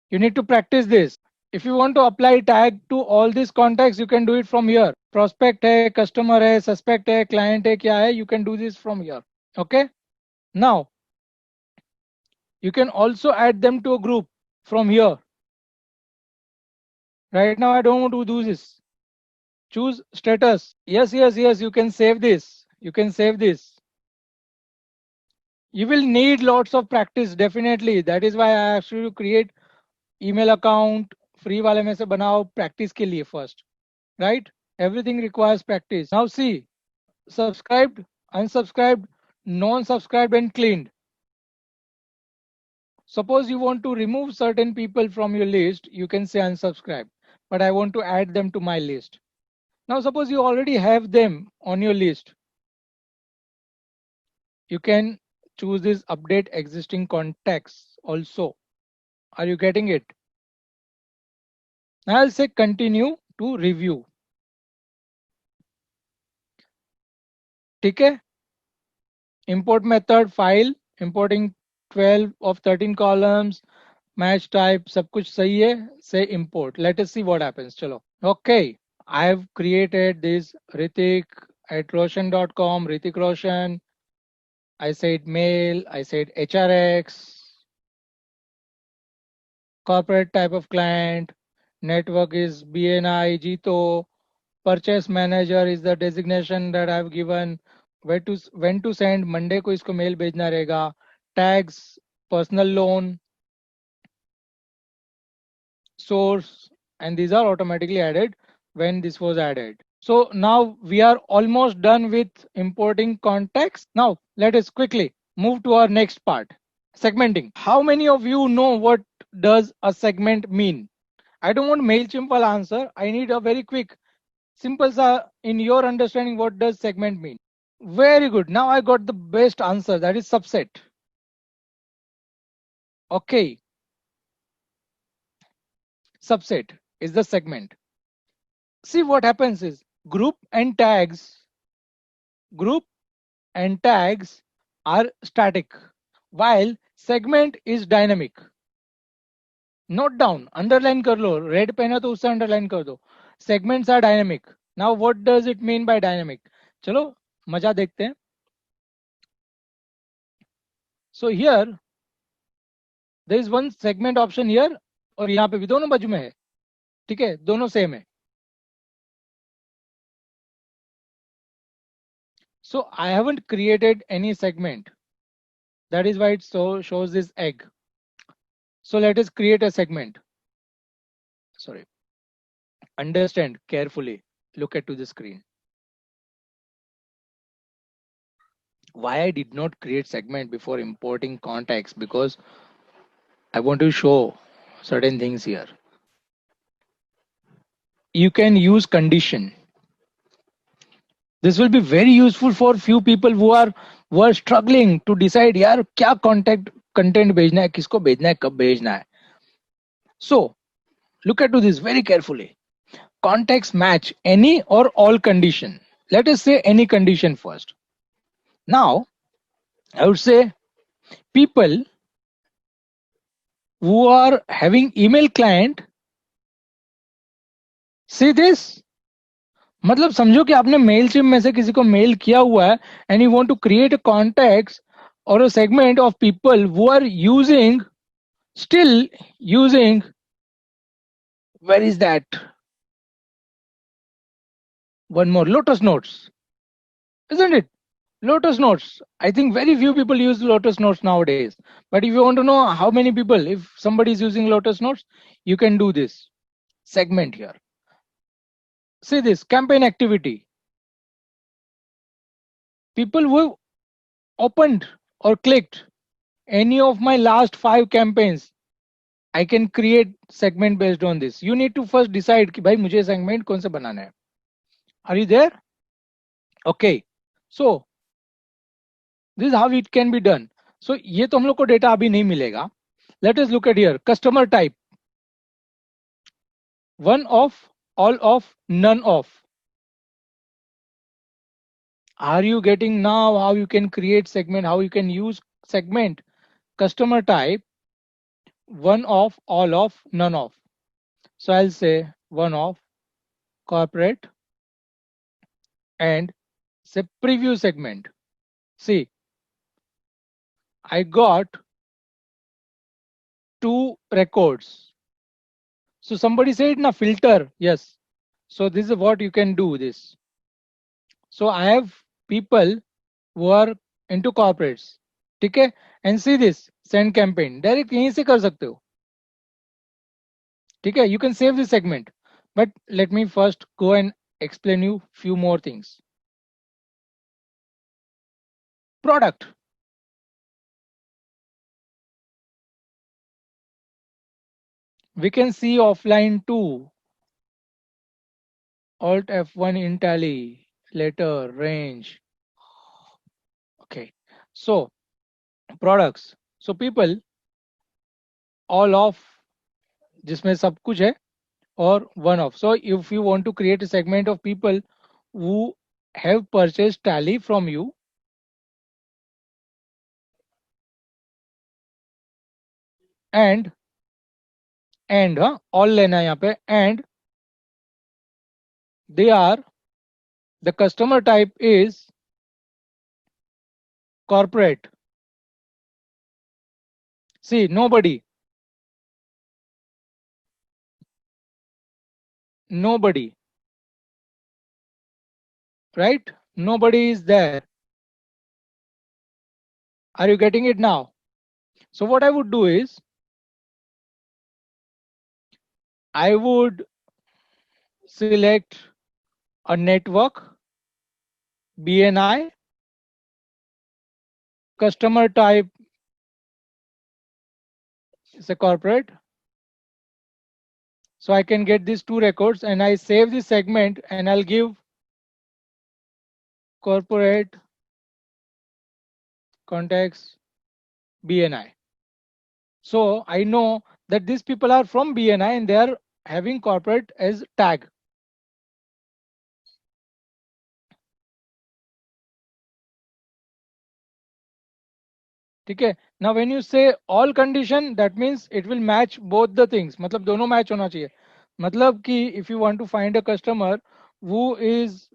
You need to practice this. If you want to apply tag to all these contacts, you can do it from here. Prospect है, customer है, suspect है, client है, क्या है? You can do this from here. Okay. Now, you can also add them to a group from here. Right now, I don't want to do this. Choose status. Yes, yes, yes. You can save this. You can save this. You will need lots of practice, definitely. That is why I asked you to create email account. Free वाले में से बनाओ practice के लिए first. Right? Everything requires practice. Now see, subscribed, unsubscribed, non-subscribed and cleaned. Suppose you want to remove certain people from your list, you can say unsubscribe, but I want to add them to my list. Now suppose you already have them on your list. You can choose this update existing contacts also. Are you getting it? Now I'll say continue to review. ठीक है? Import method file, importing 12 of 13 columns, match type, सब कुछ सही है. Say import. Let us see what happens. चलो. Okay. I've created this Ritik at Roshan.com, Ritik Roshan. I said mail, I said HRX, corporate type of client, network is BNI, Jito, purchase manager is the designation that I've given, when to send, Monday को इसको mail भेजना रहेगा, tags, personal loan, source, and these are automatically added when this was added. So now we are almost done with importing context. Now let us quickly move to our next part, segmenting. How many of you know what does a segment mean? I don't want MailChimp answer. I need a very quick, simple, in your understanding, what does segment mean? Very good. Now I got the best answer, that is subset. Okay. Subset is the segment. See, what happens is group and tags are static, while segment is dynamic. Note down, underline कर लो, red pen है तो उससे underline कर दो. Segments are dynamic. Now what does it mean by dynamic? चलो मजा देखते हैं. So here there is one segment option here, और यहाँ पे भी दोनों बाजू में है. ठीक है, दोनों सेम है. So I haven't created any segment. That is why it shows this egg. So let us create a segment. Sorry. Understand carefully. Look at to the screen. Why I did not create segment before importing context, because I want to show certain things here. You can use condition. This will be very useful for few people who are struggling to decide यार क्या content भेजना है, किसको भेजना है, कब भेजना है. So look at to this very carefully. Context match any or all condition. Let us say any condition first. Now I would say people who are having email client, see this. मतलब समझो कि आपने mail चिम में से किसी को mail किया हुआ है, and you want to create a contact or a segment of people who are still using, where is that one more, Lotus Notes, isn't it? Lotus Notes, I think very few people use Lotus Notes nowadays, but if you want to know how many people, if somebody is using Lotus Notes, you can do this segment here. See this campaign activity, people who have opened or clicked any of my last 5 campaigns, I can create segment based on this. You need to first decide कि भाई मुझे segment कौन सा बनाना है. Are you there? Okay. So this is how it can be done. So ये तो हम लोग को डेटा अभी नहीं मिलेगा. Let us look at here. Customer type. One of, all of, none of. Are you getting now how you can create segment, how you can use segment? Customer type, one of, all of, none of. So I'll say one of, corporate, and say preview segment. See, I got 2 records. So somebody said na filter. Yes. So this is what you can do this. So I have people who are into corporates. ठीक है, and see this send campaign direct यहीं से कर सकते हो. ठीक है, you can save this segment, but let me first go and explain you few more things. Product. We can see offline too. Alt F1 in tally, letter, range. Okay, so products. So people, all of, जिसमें सब कुछ है, or one of. So if you want to create a segment of people who have purchased tally from you, and all लेना है यहाँ पे, and the customer type is corporate. See, nobody, right? Nobody is there. Are you getting it now? So what I would do is, I would select a network, BNI, customer type is a corporate. So I can get these two records and I save this segment and I'll give corporate contacts BNI. So I know that these people are from BNI and they are having corporate as tag. Okay. Now when you say all condition, that means it will match both the things. मतलब दोनों match होना चाहिए. मतलब कि if you want to find a customer who is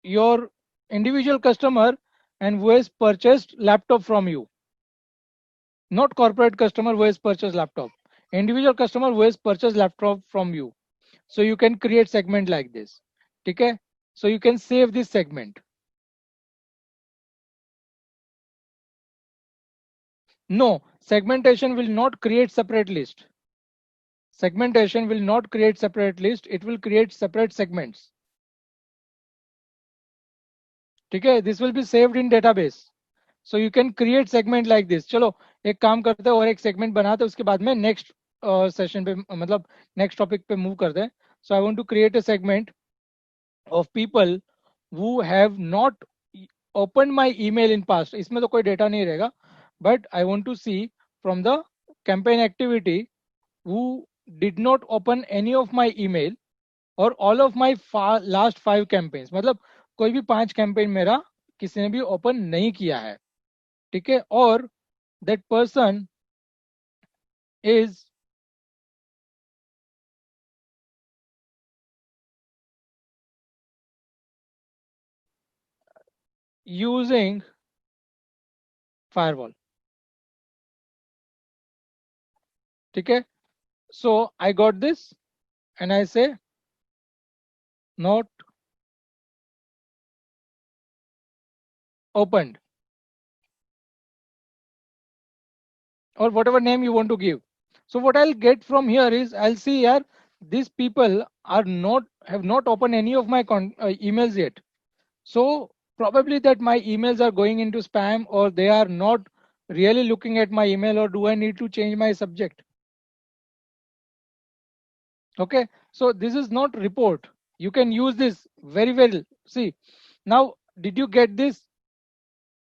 your individual customer and who has purchased laptop from you, not corporate customer who has purchased laptop, individual customer who has purchased laptop from you. So you can create segment like this. Okay. So you can save this segment. No, segmentation will not create separate list. Segmentation will not create separate list. It will create separate segments. Okay. This will be saved in database. So you can create segment like this. चलो एक काम करते हैं और एक segment बनाते हैं, उसके बाद में next session पे मतलब next topic पे move करते हैं. So I want to create a segment of people who have not opened my email in past. इसमें तो कोई data नहीं रहेगा, but I want to see from the campaign activity who did not open any of my email or all of my last 5 campaigns. मतलब कोई भी 5 campaign मेरा किसी ने भी open नहीं किया है. ठीक है. और that person is using firewall. ठीक है. So I got this and I say not opened or whatever name you want to give. So what I'll get from here is I'll see here these people are not have not opened any of my emails yet. So probably that my emails are going into spam or they are not really looking at my email, or do I need to change my subject? Okay. So this is not report. You can use this very well. See, now did you get this?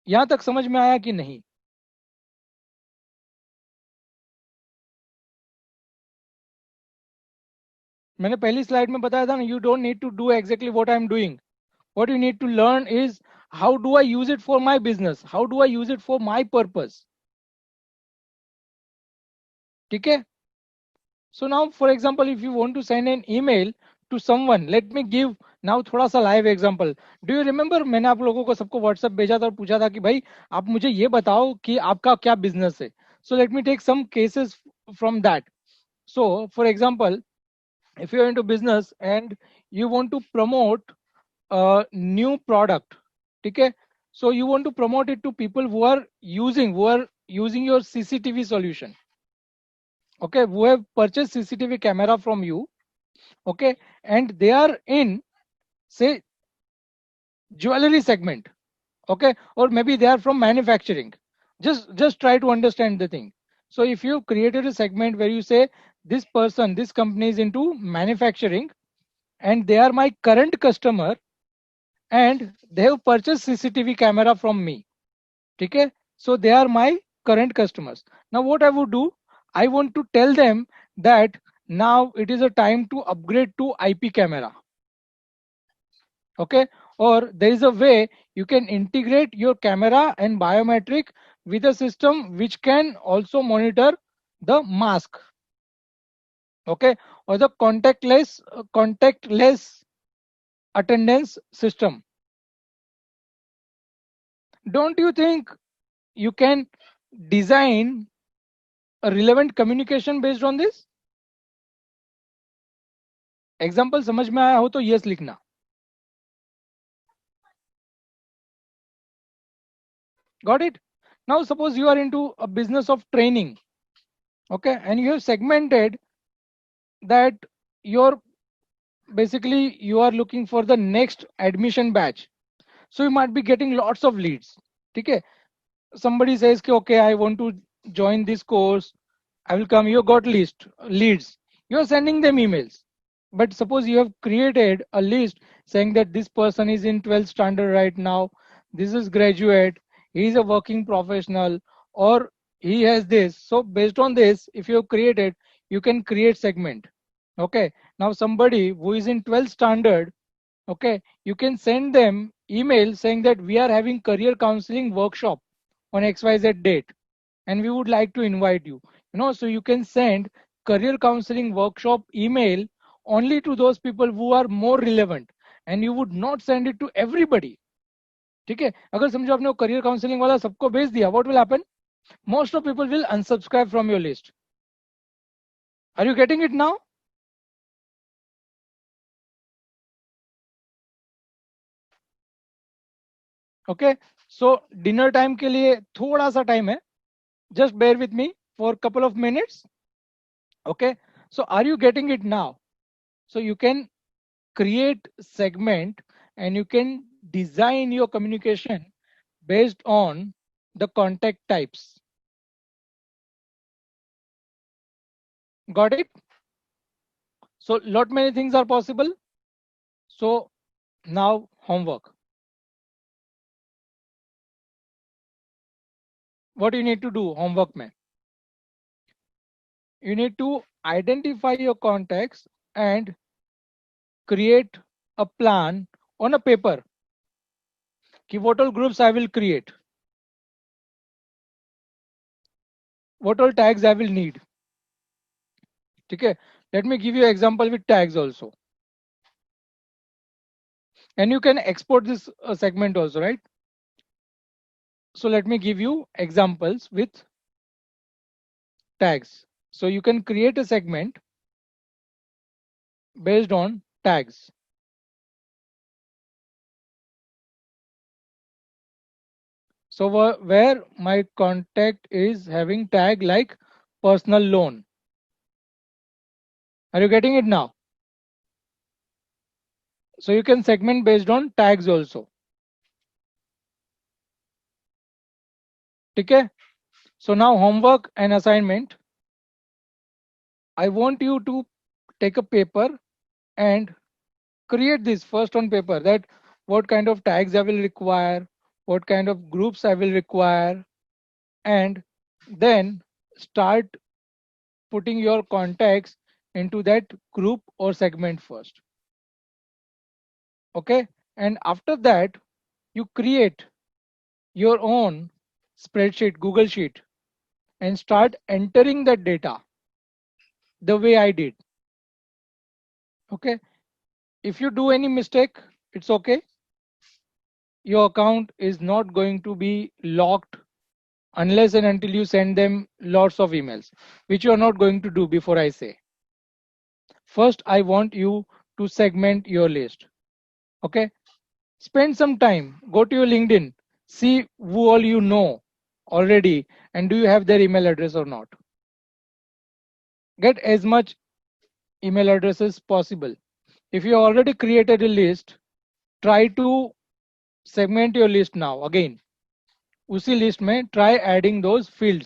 यहां तक समझ में आया कि नहीं? मैंने पहली slide में बताया था ना, you don't need to do exactly what I'm doing. What you need to learn is how do I use it for my business? How do I use it for my purpose? ठीक है. So now for example, if you want to send an email to someone, let me give now थोड़ा सा live example. Do you remember मैंने आप लोगों को सबको WhatsApp भेजा था और पूछा था कि भाई आप मुझे ये बताओ कि आपका क्या बिजनेस है. So let me take some cases from that. So for example, if you're into business and you want to promote a new product, okay, so you want to promote it to people who are using your CCTV solution, okay, who have purchased CCTV camera from you, okay, and they are in, say, jewelry segment, okay, or maybe they are from manufacturing. Just try to understand the thing. So if you created a segment where you say this person, this company is into manufacturing and they are my current customer and they have purchased CCTV camera from me. Okay, so they are my current customers. Now what I would do, I want to tell them that now it is a time to upgrade to IP camera. Okay, or there is a way you can integrate your camera and biometric with a system which can also monitor the mask. Okay, or the contactless attendance system. Don't you think you can design a relevant communication based on this? Example समझ में आया हो तो yes लिखना. Got it? Now suppose you are into a business of training, okay, and you have segmented that your basically you are looking for the next admission batch, so you might be getting lots of leads. Okay, somebody says okay, I want to join this course, I will come. You got list leads, you are sending them emails. But suppose you have created a list saying that this person is in 12th standard right now, this is graduate, he is a working professional, or he has this. So based on this, if you have created, you can create segment. Okay, now somebody who is in 12th standard, okay, you can send them email saying that we are having career counseling workshop on XYZ date and we would like to invite you. So you can send career counseling workshop email only to those people who are more relevant, and you would not send it to everybody. ठीक है, अगर समझो आपने वो career counseling वाला सबको भेज दिया, what will happen? Most of people will unsubscribe from your list. Are you getting it now? Okay, so dinner time के लिए थोड़ा सा time है. Just bear with me for a couple of minutes. Okay, so are you getting it now? So you can create segment and you can design your communication based on the contact types. Got it? So lot many things are possible. So now homework. What you need to do homework mein? You need to identify your contacts and create a plan on a paper. कि what all groups I will create, what all tags I will need. Okay, let me give you an example with tags also. And you can export this segment also, right? So let me give you examples with tags. So you can create a segment based on tags. So where my contact is having tag like personal loan. Are you getting it now? So you can segment based on tags also. Okay. So now homework and assignment. I want you to take a paper and create this first on paper, that what kind of tags I will require, what kind of groups I will require, and then start putting your contacts into that group or segment first. Okay, and after that you create your own spreadsheet, Google Sheet, and start entering that data the way I did. Okay, if you do any mistake, it's okay. Your account is not going to be locked unless and until you send them lots of emails, which you are not going to do. Before I say, first I want you to segment your list. Okay, spend some time, go to your LinkedIn, see who all you know already and do you have their email address or not. Get as much email addresses possible. If you already created a list, try to segment your list now. Again, उसी list में try adding those fields.